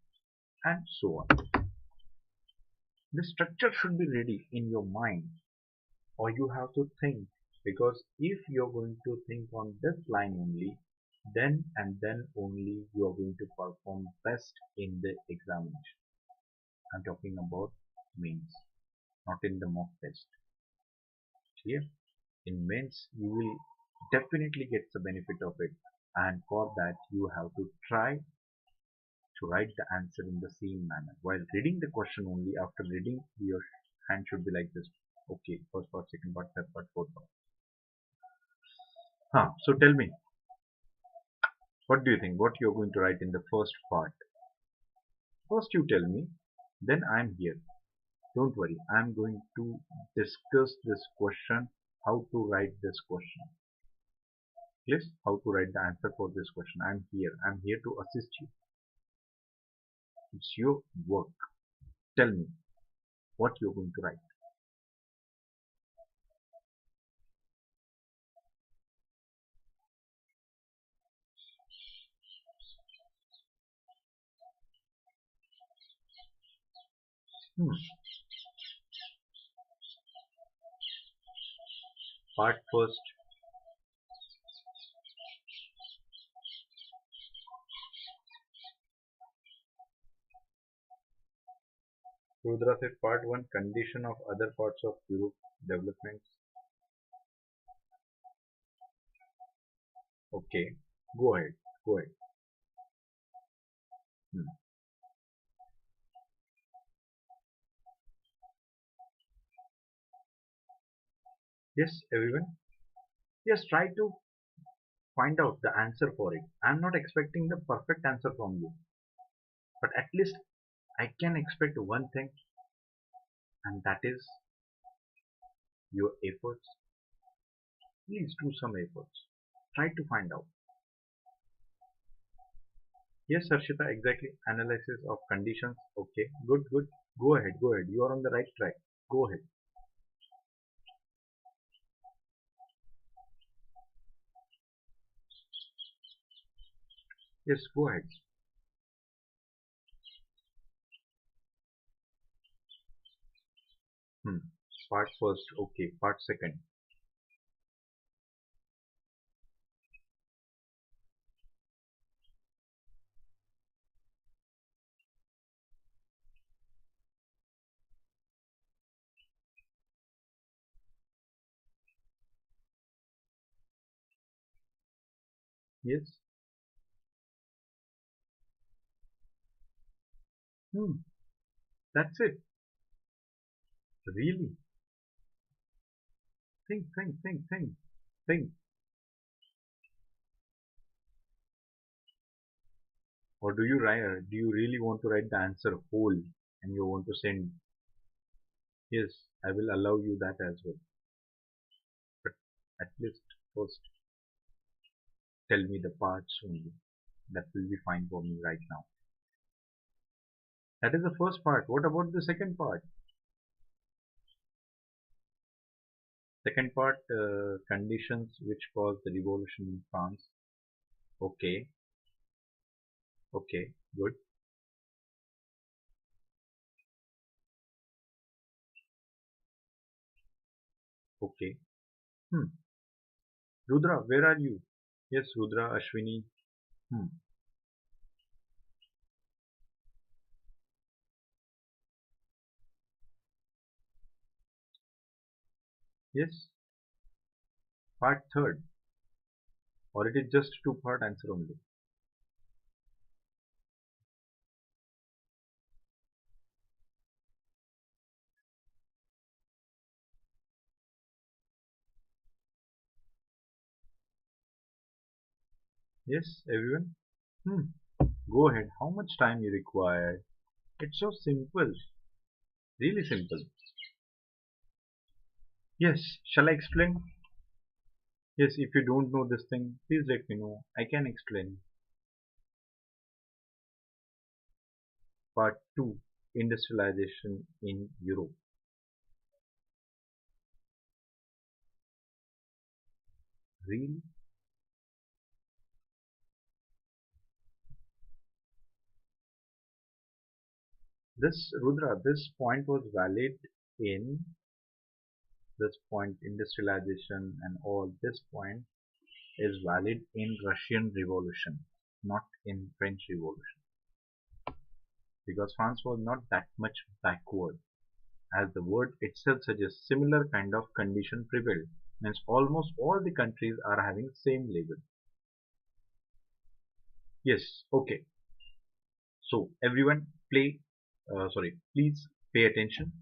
And so on. The structure should be ready in your mind, or you have to think, because if you're going to think on this line only, then and then only you are going to perform best in the examination. I'm talking about mains, not in the mock test. Clear? In mains, you will definitely get the benefit of it, and for that you have to try to write the answer in the same manner. While reading the question only, after reading, your hand should be like this. Okay, first part, second part, third part, fourth part. So tell me, what do you think? What you're going to write in the first part? First you tell me, then I'm here. Don't worry, I'm going to discuss this question, how to write this question. Yes, how to write the answer for this question. I'm here. I'm here to assist you. It's your work. Tell me what you're going to write. Hmm. Part first. Rudra said part 1, condition of other parts of Europe developments. Okay, go ahead. Go ahead. Hmm. Yes, everyone. Yes, try to find out the answer for it. I'm not expecting the perfect answer from you, but at least I can expect one thing, and that is your efforts. Please do some efforts. Try to find out. Yes, Harshita, exactly. Analysis of conditions. Okay, good, good. Go ahead, go ahead. You are on the right track. Go ahead. Yes, go ahead. Hmm. Part first. Okay. Part second. Yes. Hmm. That's it. Really. Think, think, think, think, think. Or do you write? Do you really want to write the answer whole and you want to send? Yes, I will allow you that as well. But at least first. Tell me the parts only. That will be fine for me right now. That is the first part. What about the second part? Second part, conditions which caused the revolution in France. Okay, okay, good. Okay. Hmm. Rudra, where are you? Yes, Rudra, Ashwini. Hmm. Yes, part third. Or it is just two-part answer only. Yes, everyone? Hmm. Go ahead. How much time you require? It's so simple. Really simple. Yes, shall I explain? Yes, if you don't know this thing, please let me know. I can explain. Part 2, Industrialization in Europe. Really? This, Rudra, this point was valid in this point, industrialization and all this point is valid in Russian Revolution, not in French Revolution. Because France was not that much backward. As the word itself suggests, similar kind of condition prevailed. Means almost all the countries are having same label. Yes, okay. So everyone please pay attention.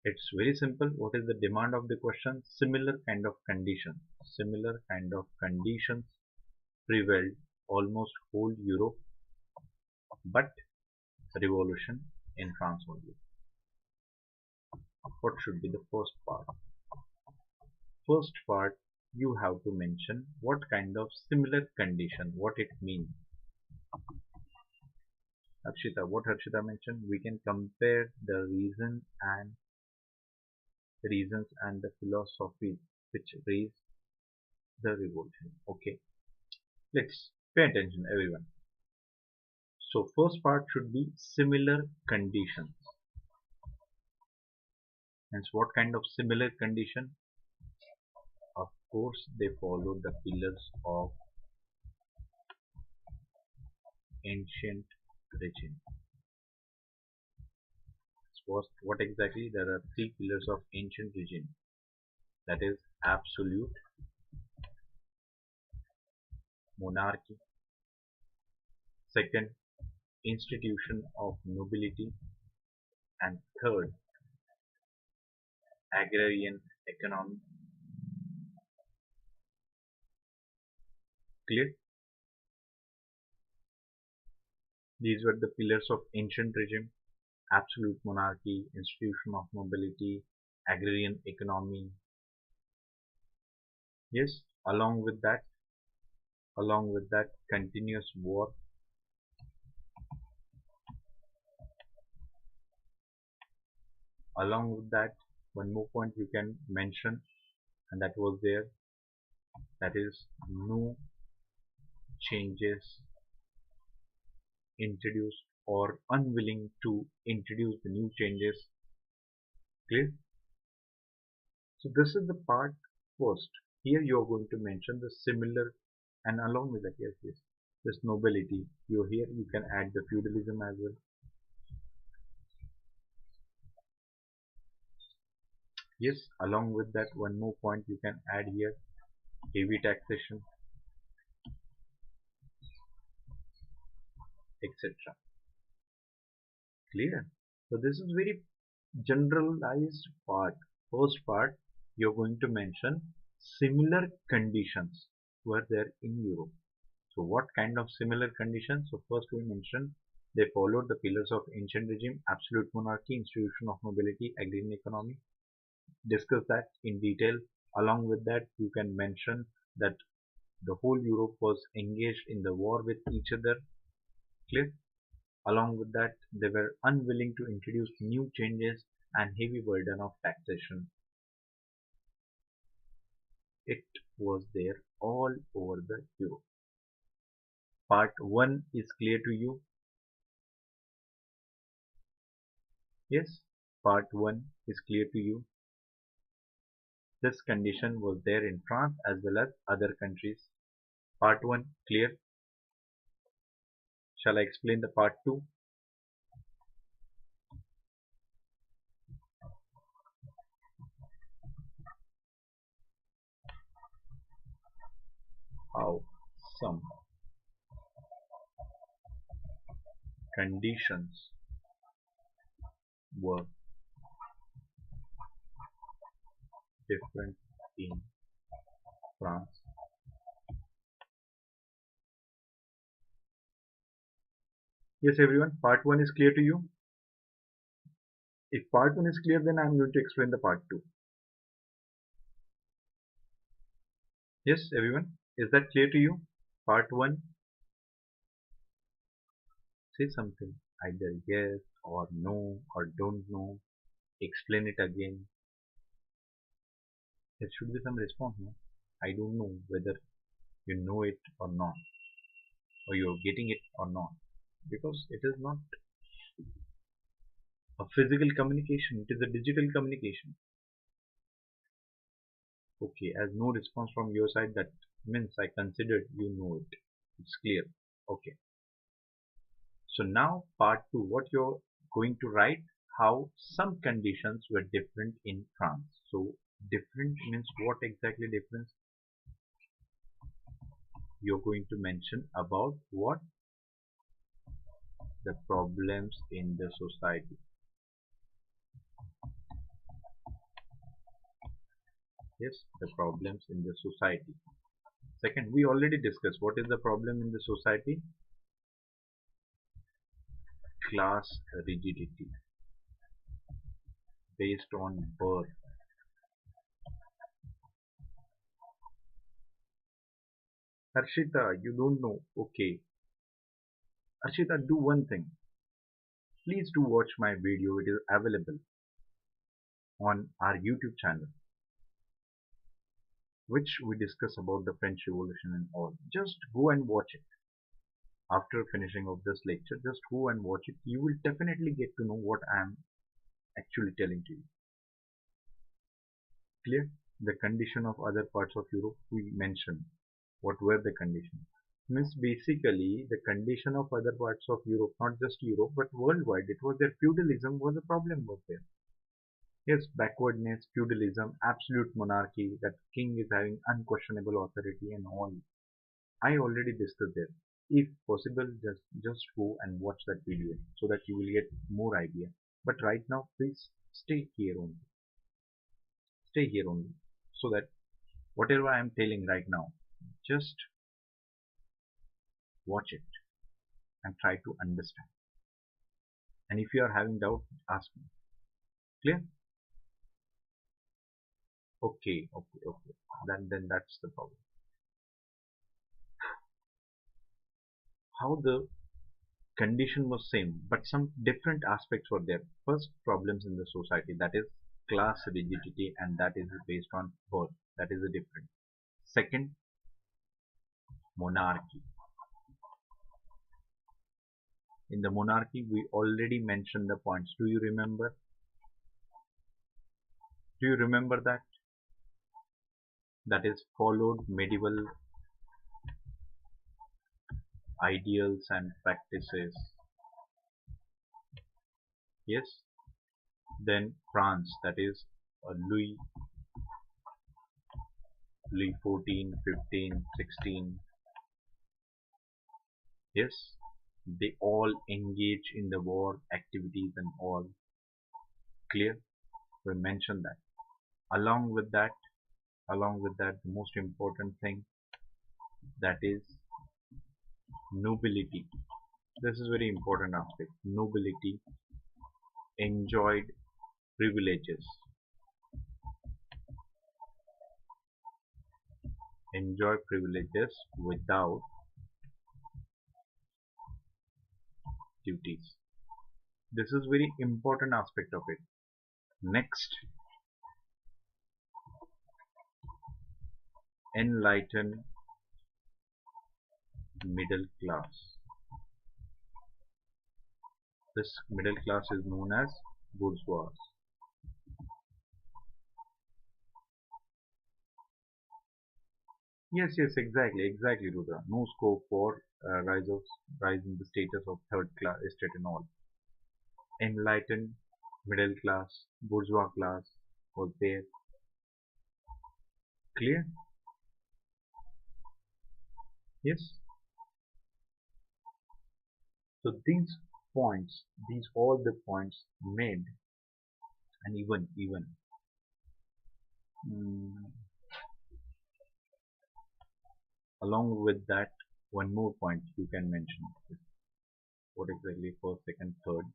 It's very simple. What is the demand of the question? Similar kind of conditions. Similar kind of conditions prevailed almost whole Europe, but revolution in France only. What should be the first part? First part, you have to mention what kind of similar condition, what it means. Harshita, what Harshita mentioned, we can compare the reasons and the philosophies which raised the revolution. Okay, let's pay attention, everyone. So first part should be similar conditions. And what kind of similar condition? Of course, they follow the pillars of ancient regime. What exactly? There are three pillars of ancient regime. That is absolute monarchy. Second, institution of nobility. And third, agrarian economy. Clear? These were the pillars of ancient regime: absolute monarchy, institution of nobility, agrarian economy. Yes, along with that, continuous war. Along with that, one more point you can mention, and that was there. That is no changes introduced or unwilling to introduce the new changes. Clear? So this is the part first. Here you are going to mention the similar, and along with that, yes, this nobility. You here you can add the feudalism as well. Yes, along with that, one more point you can add here: heavy taxation, etc. Clear? So this is very generalized part. First part, you're going to mention similar conditions were there in Europe. So what kind of similar conditions? So first we mentioned they followed the pillars of ancient regime: absolute monarchy, institution of nobility, agrarian economy. Discuss that in detail. Along with that, you can mention that The whole Europe was engaged in the war with each other. Clear? Along with that, they were unwilling to introduce new changes and heavy burden of taxation. It was there all over the Europe. Part 1 is clear to you? Yes, part 1 is clear to you. This condition was there in France as well as other countries. Part 1 clear? Shall I explain the part 2? How some conditions were different in France. Yes, everyone, part 1 is clear to you? If part 1 is clear, then I am going to explain the part 2. Yes, everyone, is that clear to you? Part 1, say something, either yes or no or don't know, explain it again. There should be some response, no? I don't know whether you know it or not, or you're getting it or not, because it is not a physical communication, it is a digital communication. Okay, as no response from your side, that means I considered you know it. It's clear. Okay. So now part 2, what you're going to write, how some conditions were different in France. So different means what exactly difference? You're going to mention about what? The problems in the society. Yes, the problems in the society. Second, we already discussed what is the problem in the society? Class rigidity based on birth. Harshita, you don't know. Okay. Harshita, do one thing. Please do watch my video. It is available on our YouTube channel, which we discuss about the French Revolution and all. Just go and watch it. After finishing of this lecture, just go and watch it. You will definitely get to know what I am actually telling to you. Clear? The condition of other parts of Europe we mentioned. What were the conditions? Means basically the condition of other parts of Europe, not just Europe but worldwide, it was their feudalism was a problem was there. Yes, backwardness, feudalism, absolute monarchy, that king is having unquestionable authority and all. I already discussed there. If possible, just go and watch that video so that you will get more idea. But right now, please stay here only. Stay here only, so that whatever I am telling right now, just watch it and try to understand. And if you are having doubt, ask me. Clear? Okay, okay, okay. Then that's the problem. How the condition was same, but some different aspects were there. First, problems in the society, that is class rigidity, and that is based on birth. That is a different. Second, monarchy. In the monarchy, we already mentioned the points. Do you remember? Do you remember that? That is followed medieval ideals and practices. Yes. Then France, that is Louis, Louis 14, 15, 16. Yes. They all engage in the war activities and all. Clear? We mentioned that. Along with that, the most important thing, that is nobility. This is very important aspect. Nobility enjoyed privileges. enjoy privileges without duties. This is very important aspect of it. Next, enlightened middle class. This middle class is known as bourgeois. Yes, exactly, Rudra. No scope for rise in the status of third class estate and all. Enlightened middle class, bourgeois class was there. Clear? Yes. So these all the points made, and even mm, along with that, one more point you can mention. What exactly first, second, third?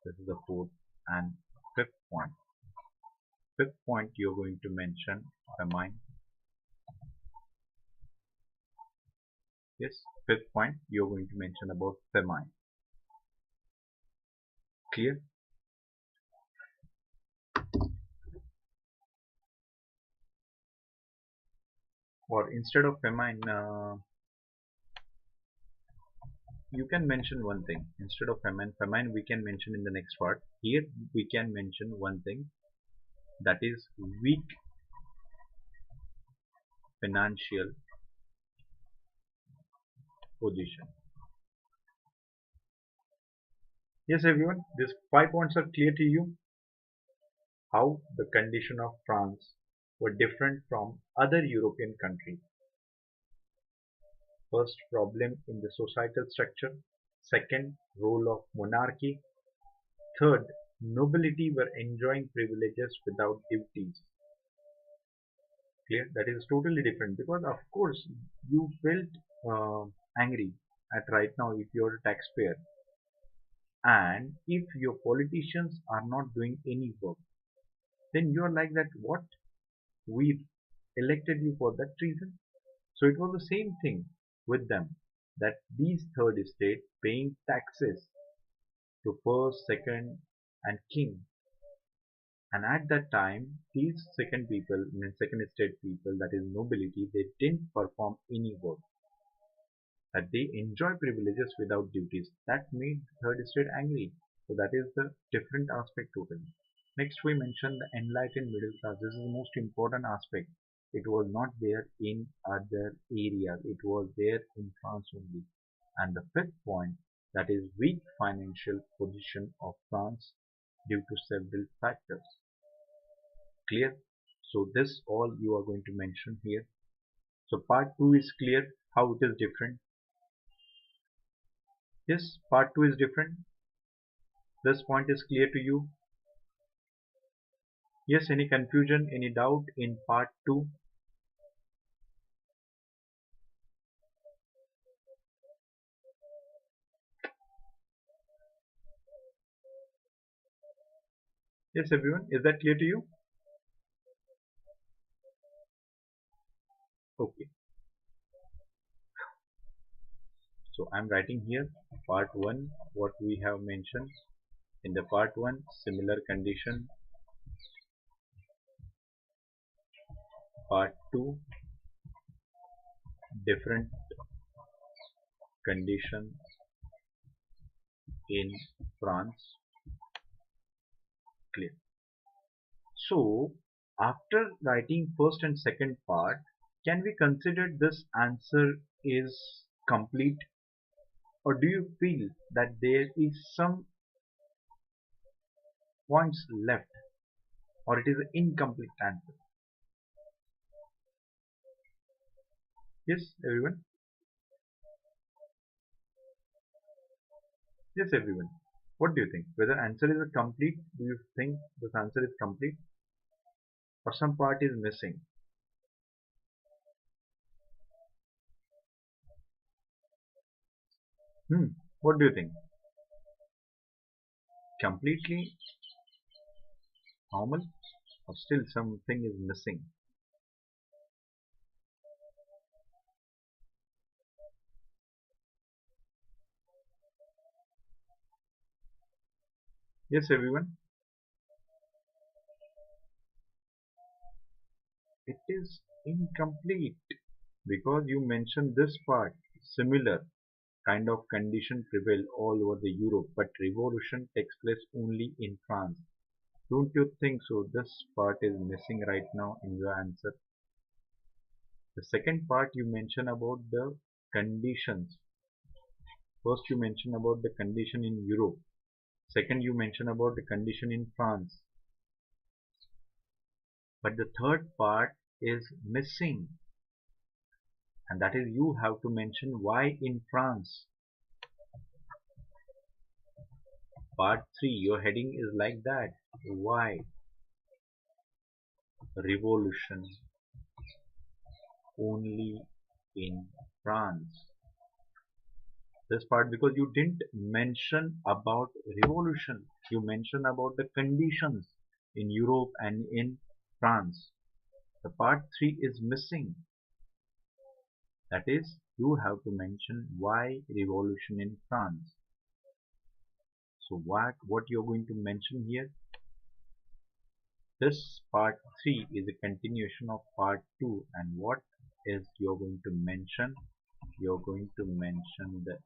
This is the fourth and fifth point. Fifth point you're going to mention famine. Yes, fifth point you're going to mention about famine. Clear? Or instead of famine, you can mention one thing. Instead of famine we can mention in the next part. Here we can mention one thing, that is weak financial position. Yes, everyone, these 5 points are clear to you. How the condition of France were different from other European countries. First, problem in the societal structure. Second, role of monarchy. Third, nobility were enjoying privileges without duties. Clear? That is totally different, because of course you felt angry at right now if you are a taxpayer, and if your politicians are not doing any work, then you are like that, what, we elected you for that reason. So it was the same thing with them, that these third estate paying taxes to first, second and king. And at that time, these second people, second estate people, that is nobility, they didn't perform any work. That they enjoy privileges without duties. That made third estate angry. So that is the different aspect totally. Next we mention the enlightened middle class. This is the most important aspect. It was not there in other areas. It was there in France only. And the fifth point, that is weak financial position of France due to several factors. Clear? So this all you are going to mention here. So part 2 is clear how it is different. Yes, part 2 is different. This point is clear to you. Yes, any confusion, any doubt in part 2? Yes, everyone, is that clear to you? Okay, so I'm writing here part 1 what we have mentioned. In the part 1, similar condition. Part 2, different condition in France. Clear. So after writing first and second part, can we consider this answer is complete, or do you feel that there is some points left, or it is an incomplete answer? Yes, everyone. Yes, everyone. What do you think? Whether answer is a complete? Do you think this answer is complete, or some part is missing? What do you think? Completely normal, or still something is missing? Yes, everyone, it is incomplete because you mentioned this part. Similar kind of condition prevail all over the Europe, but revolution takes place only in France. Don't you think so? This part is missing right now in your answer. The second part you mention about the conditions. First you mention about the condition in Europe. Second you mention about the condition in France. But the third part is missing. And that is you have to mention why in France. Part 3, your heading is like that. Why revolution only in France? This part because you didn't mention about revolution. You mentioned about the conditions in Europe and in France. The part 3 is missing. That is, you have to mention why revolution in France. So what you're going to mention here? This part 3 is a continuation of part 2, and what is you're going to mention? You're going to mention the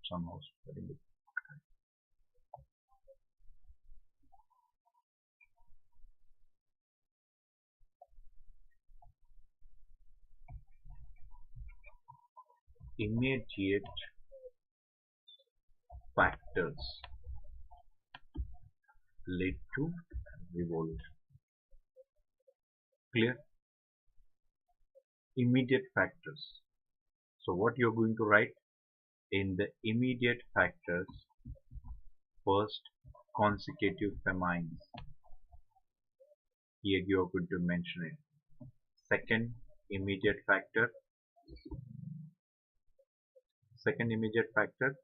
somehow spelling it. Immediate factors led to revolution. Clear? Immediate factors. So what you're going to write in the immediate factors? First, consecutive famines. Here you are going to mention it. Second immediate factor. Second immediate factor,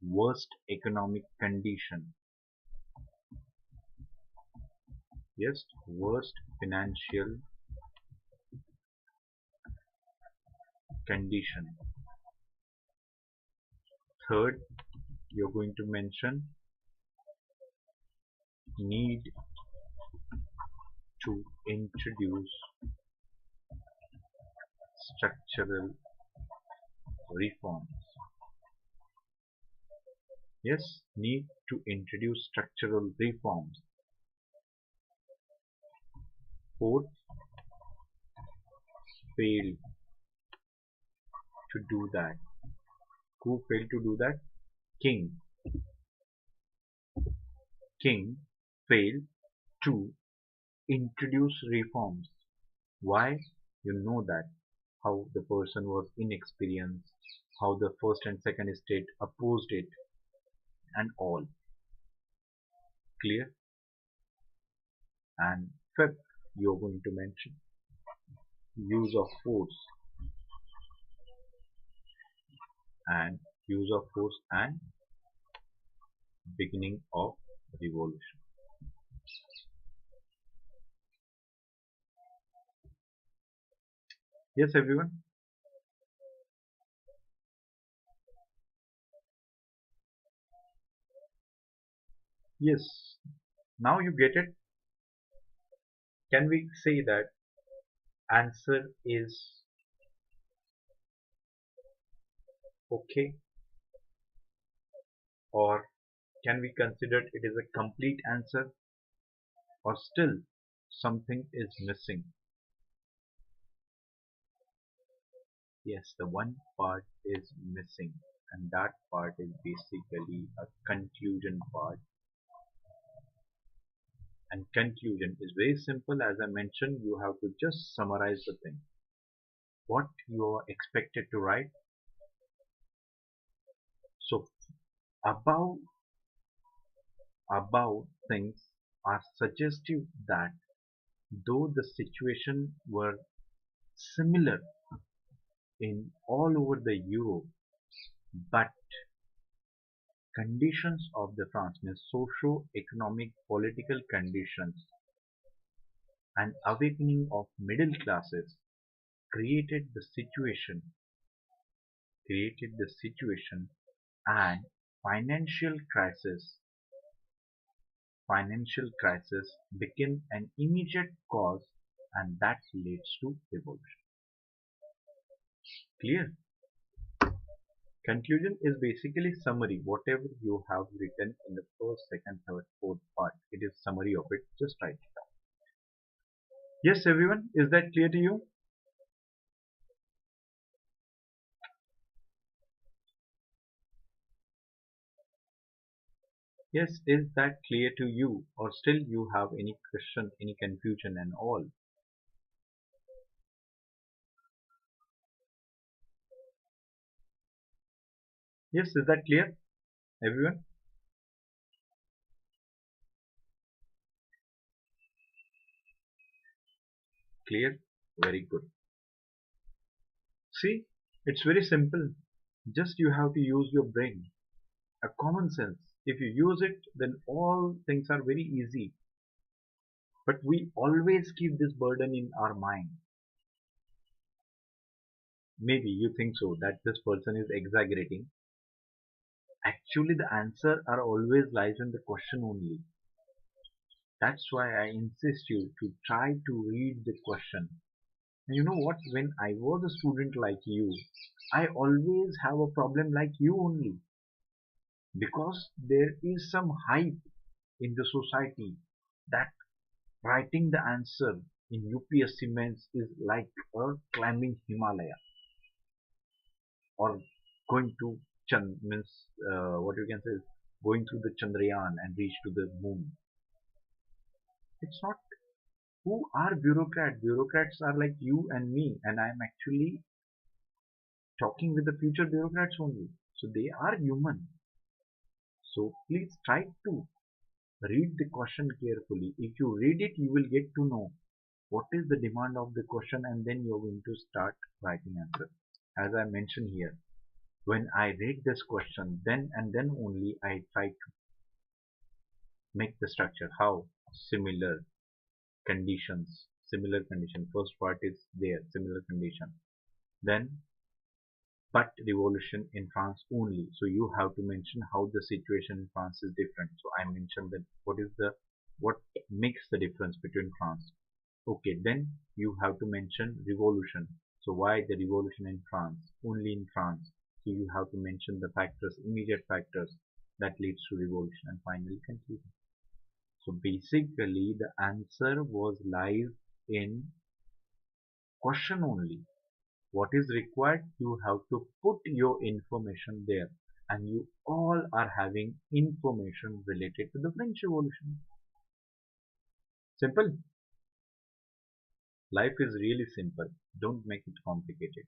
worst economic condition. Yes, worst financial condition. Third, you're going to mention need to introduce structural reforms. Yes, need to introduce structural reforms. Fourth, failed to do that. Who failed to do that? King. King failed to introduce reforms. Why? You know that how the person was inexperienced, how the first and second state opposed it, and all. Clear? And fifth, you're going to mention use of force and beginning of revolution. Yes, everyone. Yes. Now you get it. Can we say that answer is okay, or can we consider it is a complete answer, or still something is missing? Yes, the one part is missing, and that part is basically a conclusion part. And conclusion is very simple. As I mentioned, you have to just summarize the thing. What you are expected to write. So above things are suggestive that though the situation were similar in all over the Europe, but conditions of the France means socio-economic political conditions and awakening of middle classes created the situation and financial crisis financial crisis became an immediate cause, and that leads to revolution. Clear? Conclusion is basically summary. Whatever you have written in the first, second, third, fourth part, it is summary of it. Just write it down. Yes, everyone, is that clear to you? Yes, is that clear to you, or still you have any question, any confusion and all? Yes, is that clear, everyone? Clear? Very good. See, it's very simple. Just you have to use your brain, a common sense. If you use it, then all things are very easy. But we always keep this burden in our mind. Maybe you think so that this person is exaggerating. Actually, the answer are always lies in the question only. That's why I insist you to try to read the question. And you know what? When I was a student like you, I always have a problem like you only. Because there is some hype in the society that writing the answer in UPSC Mains is like climbing Himalaya or going to means what you can say is going through the Chandrayaan and reach to the moon. It's not. Who are bureaucrats? Bureaucrats are like you and me, and I am actually talking with the future bureaucrats only. So they are human. So please try to read the question carefully. If you read it, you will get to know what is the demand of the question, and then you're going to start writing answer. As I mentioned here, when I read this question, then and then only I try to make the structure. How? Similar condition. First part is there, similar condition. Then, but revolution in France only. So you have to mention how the situation in France is different. So I mentioned that what makes the difference between France. Okay, then you have to mention revolution. So why the revolution in France? Only in France. So you have to mention the factors, immediate factors that leads to revolution, and finally conclusion. So basically the answer was lies in question only. What is required? You have to put your information there, and you all are having information related to the French Revolution. Simple. Life is really simple. Don't make it complicated.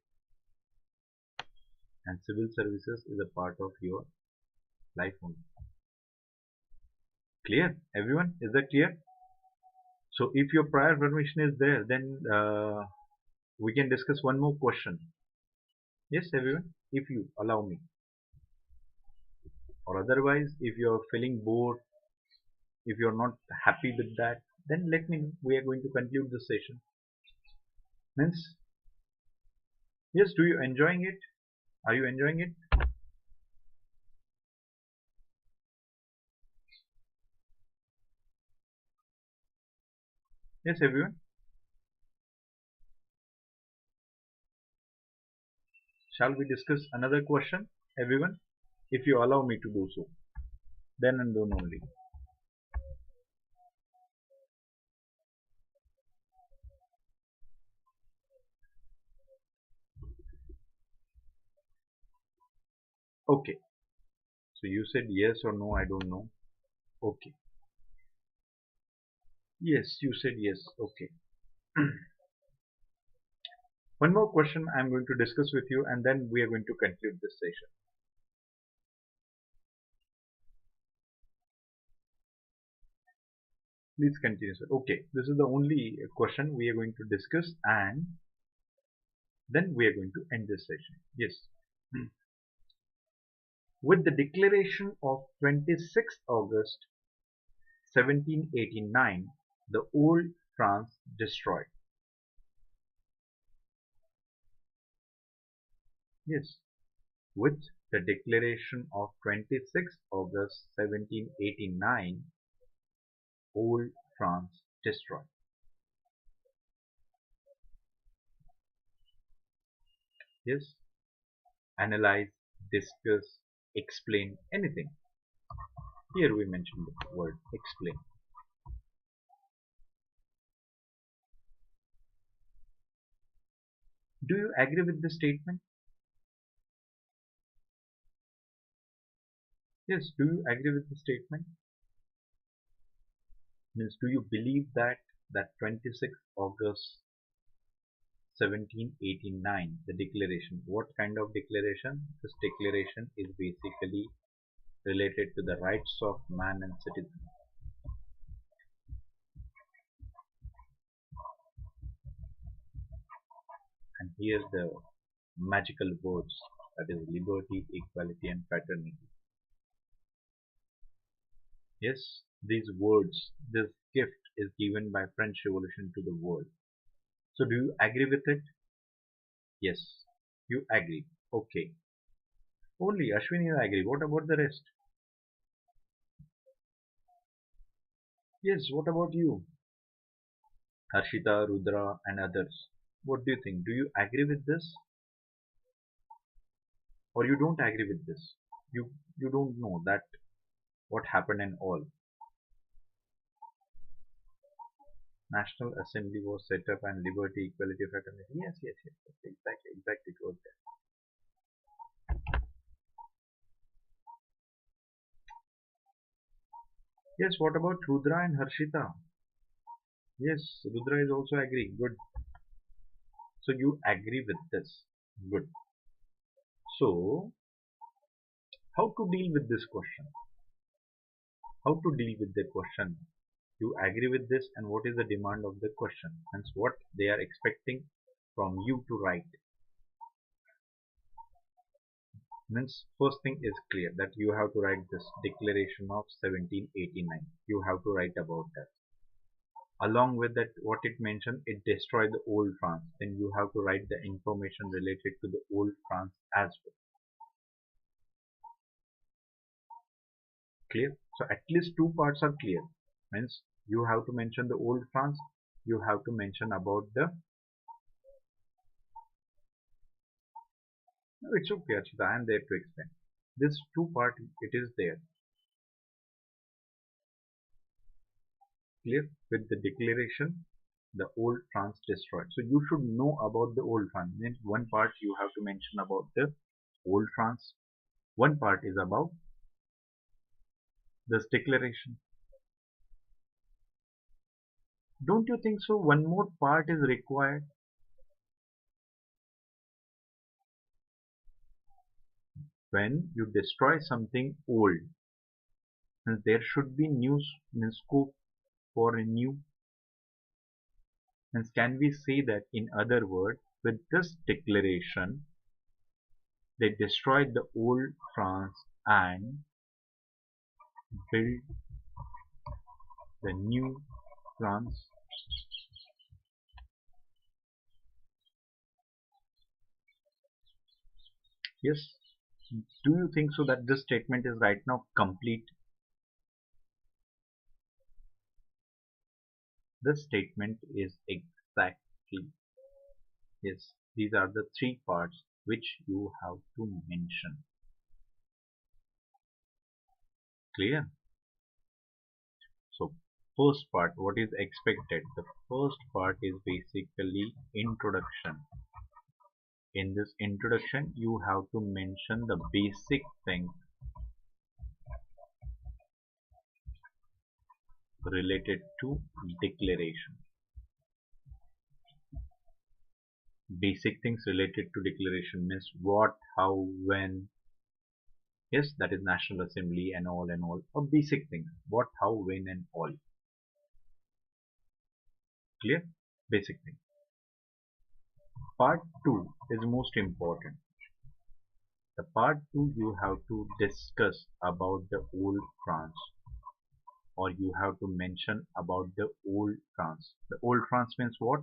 And civil services is a part of your life only. Clear? Everyone? Is that clear? So if your prior permission is there, then we can discuss one more question. Yes, everyone? If you allow me. Or otherwise, if you are feeling bored, if you are not happy with that, then let me know. We are going to conclude this session. Means, yes, do you enjoying it? Are you enjoying it? Yes, everyone. Shall we discuss another question, everyone? If you allow me to do so, then and then only. Okay. So you said yes or no, I don't know. Okay. Yes, you said yes. Okay. One more question I'm going to discuss with you, and then we are going to conclude this session. Please continue, sir. Okay. This is the only question we are going to discuss, and then we are going to end this session. Yes. With the declaration of 26th August 1789, the old France destroyed. Yes. With The Declaration of 26th August 1789, Old France destroyed. Yes, analyze, discuss, explain, anything. Here we mentioned the word explain. Do you agree with this statement? Yes, do you agree with the statement? Means, do you believe that 26th August 1789, the declaration, what kind of declaration? This declaration is basically related to the rights of man and citizen. And here's the magical words, that is liberty, equality and fraternity. Yes, these words, this gift is given by French Revolution to the world. So do you agree with it? Yes, you agree. Okay. Only Ashwini you agree. What about the rest? Yes, what about you? Harshita, Rudra and others. What do you think? Do you agree with this? Or you don't agree with this? You don't know that what happened and all. National Assembly was set up and liberty, equality, fraternity. Yes, yes, yes, yes, exactly, exactly, it was there. Yes, what about Rudra and Harshita? Yes, Rudra is also agree. Good. So you agree with this. Good. So, how to deal with this question? How to deal with the question? You agree with this and what is the demand of the question? Hence what they are expecting from you to write. Means first thing is clear that you have to write this Declaration of 1789. You have to write about that. Along with that, what it mentioned, it destroyed the old France. Then you have to write the information related to the old France as well. Clear? So at least two parts are clear. Means you have to mention the old France. You have to mention about the. No, it's okay, Archita. I am there to explain. This two part, it is there. Clear? With the declaration, the old France destroyed. So you should know about the old France. Means one part you have to mention about the old France. One part is about this declaration. Don't you think so? One more part is required. When you destroy something old, and there should be new scope for a new. And can we say that in other words, with this declaration, they destroyed the old France and built the new France? Yes. Do you think so that this statement is right now complete? This statement is exactly. Yes. These are the three parts which you have to mention. Clear? So first part, what is expected? The first part is basically introduction. In this introduction, you have to mention the basic thing related to declaration. Basic things related to declaration means what, how, when. Yes, that is National Assembly and all and all. Or basic things. What, how, when and all. Clear? Basic thing. Part 2 is most important. The part 2 you have to discuss about the old France, or you have to mention about the old France. The old France means what?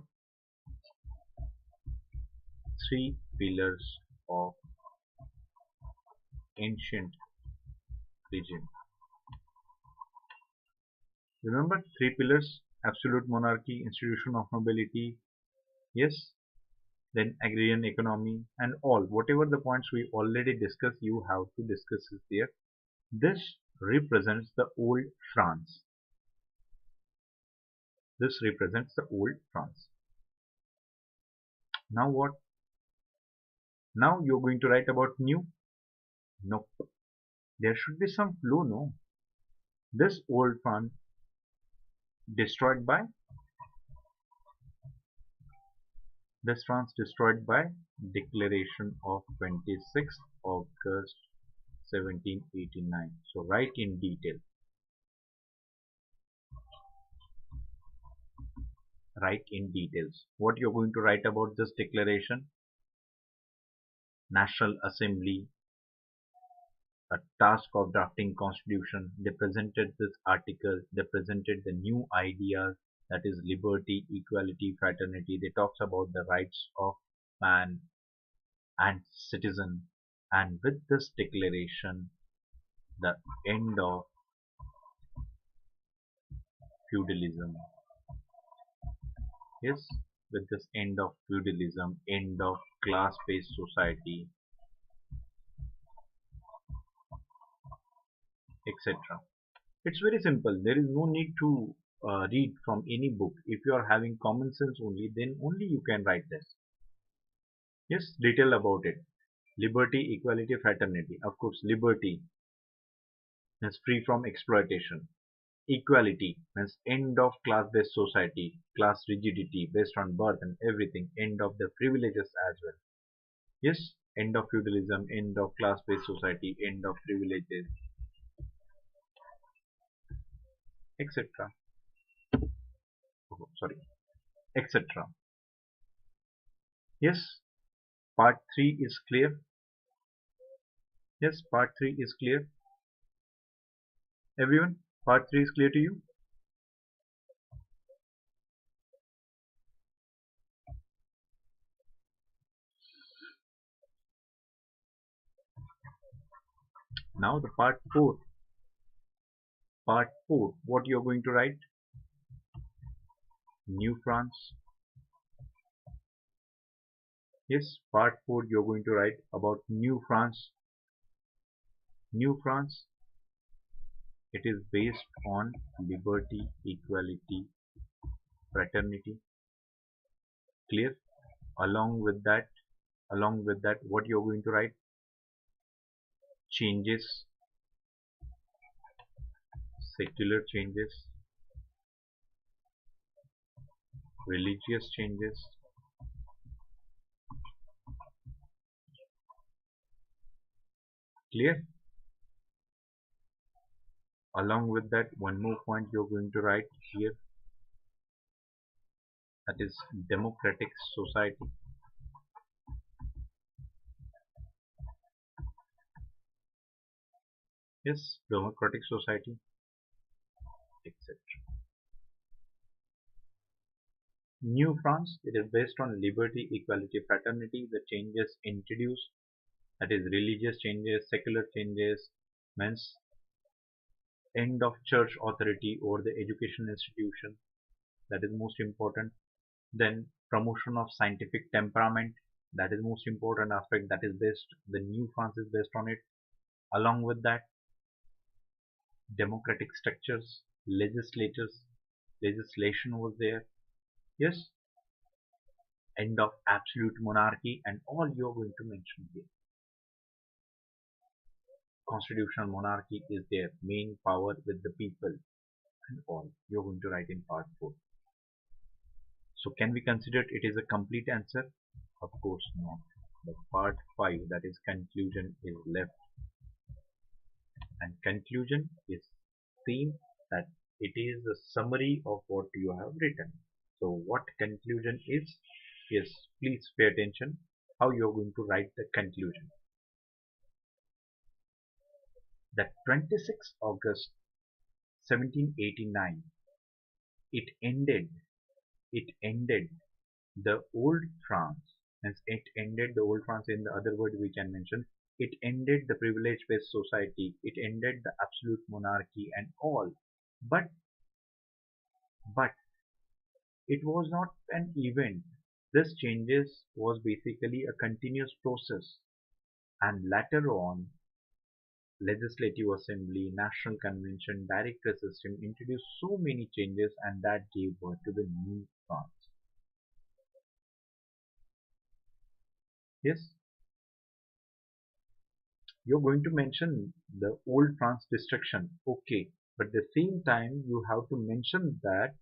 Three pillars of ancient regime. Remember three pillars: absolute monarchy, institution of nobility, yes, then agrarian economy, and all whatever the points we already discussed, you have to discuss it there. This represents the old France. This represents the old France. Now what? Now you're going to write about new? No. There should be some flow, no? This old France destroyed by this France destroyed by Declaration of 26th August 1789. So write in detail. Write in details. What you're going to write about this declaration? National Assembly, a task of drafting constitution. They presented this article. They presented the new ideas, that is liberty, equality, fraternity. They talks about the rights of man and citizen. And with this declaration, the end of feudalism. Yes, with this end of feudalism, end of class-based society, etc. It's very simple. There is no need to read from any book. If you are having common sense only, then only you can write this. Yes, detail about it. Liberty, equality, fraternity. Of course, liberty is free from exploitation. Equality means end of class-based society, class rigidity based on birth and everything, end of the privileges as well. Yes, end of feudalism, end of class-based society, end of privileges, etc. Oh, sorry, etc. Yes, part 3 is clear. Yes, part 3 is clear. Everyone, part 3 is clear to you? Now the part 4. Part 4, what you are going to write? New France. Yes, part 4 you are going to write about New France. New France, it is based on liberty, equality, fraternity. Clear? Along with that, what you are going to write? Changes, secular changes, religious changes, clear? Along with that, one more point you're going to write here, that is democratic society. Yes, democratic society, etc. New France, it is based on liberty, equality, fraternity. The changes introduced, that is religious changes, secular changes, means end of church authority over the education institution. That is most important. Then promotion of scientific temperament. That is most important aspect. That is based. The new France is based on it. Along with that, democratic structures, legislation was there. Yes, end of absolute monarchy and all you are going to mention here. Constitutional monarchy is their main power with the people and all. You're going to write in part 4. So can we consider it is a complete answer? Of course not. The part 5, that is conclusion, is left. And conclusion is seen that it is a summary of what you have written. So what conclusion is? Yes, please pay attention how you are going to write the conclusion. That 26th August 1789, it ended the old France. Means it ended the old France. In the other word we can mention, it ended the privilege-based society, it ended the absolute monarchy and all. But but it was not an event. This changes was basically a continuous process, and later on legislative assembly, national convention, directory system introduced so many changes, and that gave birth to the new France. Yes, you're going to mention the old France destruction. Okay, but at the same time you have to mention that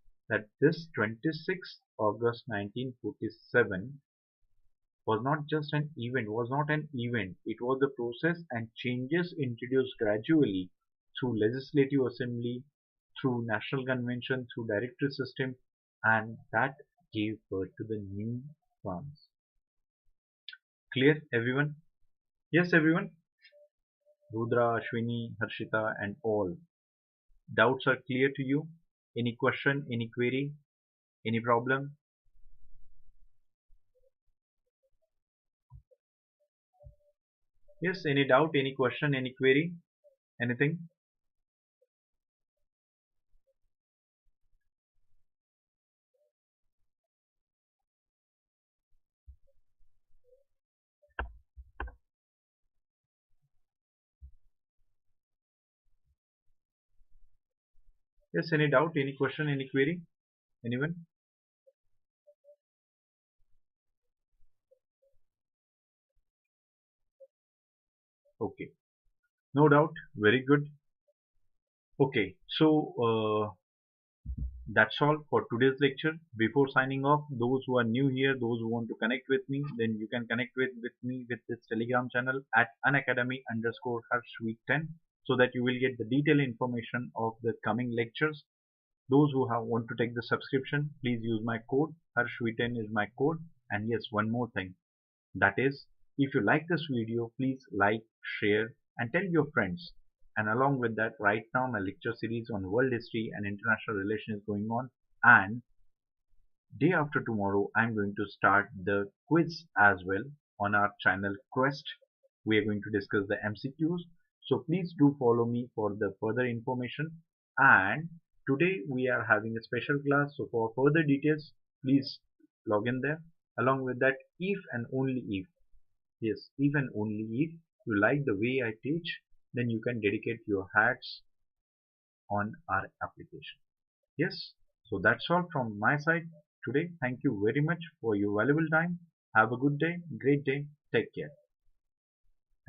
this 26th August 1947 was not an event. It was a process, and changes introduced gradually through legislative assembly, through national convention, through directory system, and that gave birth to the new France. Clear, everyone? Yes, everyone? Rudra, Ashwini, Harshita, and all. Doubts are clear to you? Any question, any query, any problem? Yes, any doubt, any question, any query, anything? Yes, any doubt, any question, any query? Anyone? Okay, no doubt. Very good. Okay, so that's all for today's lecture. Before signing off, those who are new here, those who want to connect with me, then you can connect with me with this Telegram channel at Unacademy underscore Harshweek10, so that you will get the detailed information of the coming lectures. Those who want to take the subscription, please use my code. Harshweek10 is my code. And yes, one more thing. That is, if you like this video, please like, share, and tell your friends. And along with that, right now my lecture series on world history and international relations is going on. And day after tomorrow, I'm going to start the quiz as well on our channel Quest. We are going to discuss the MCQs. So please do follow me for the further information. And today we are having a special class. So for further details, please log in there. Along with that, if and only if, yes, if and only if you like the way I teach, then you can dedicate your hats on our application. Yes, so that's all from my side today. Thank you very much for your valuable time. Have a good day, great day. Take care.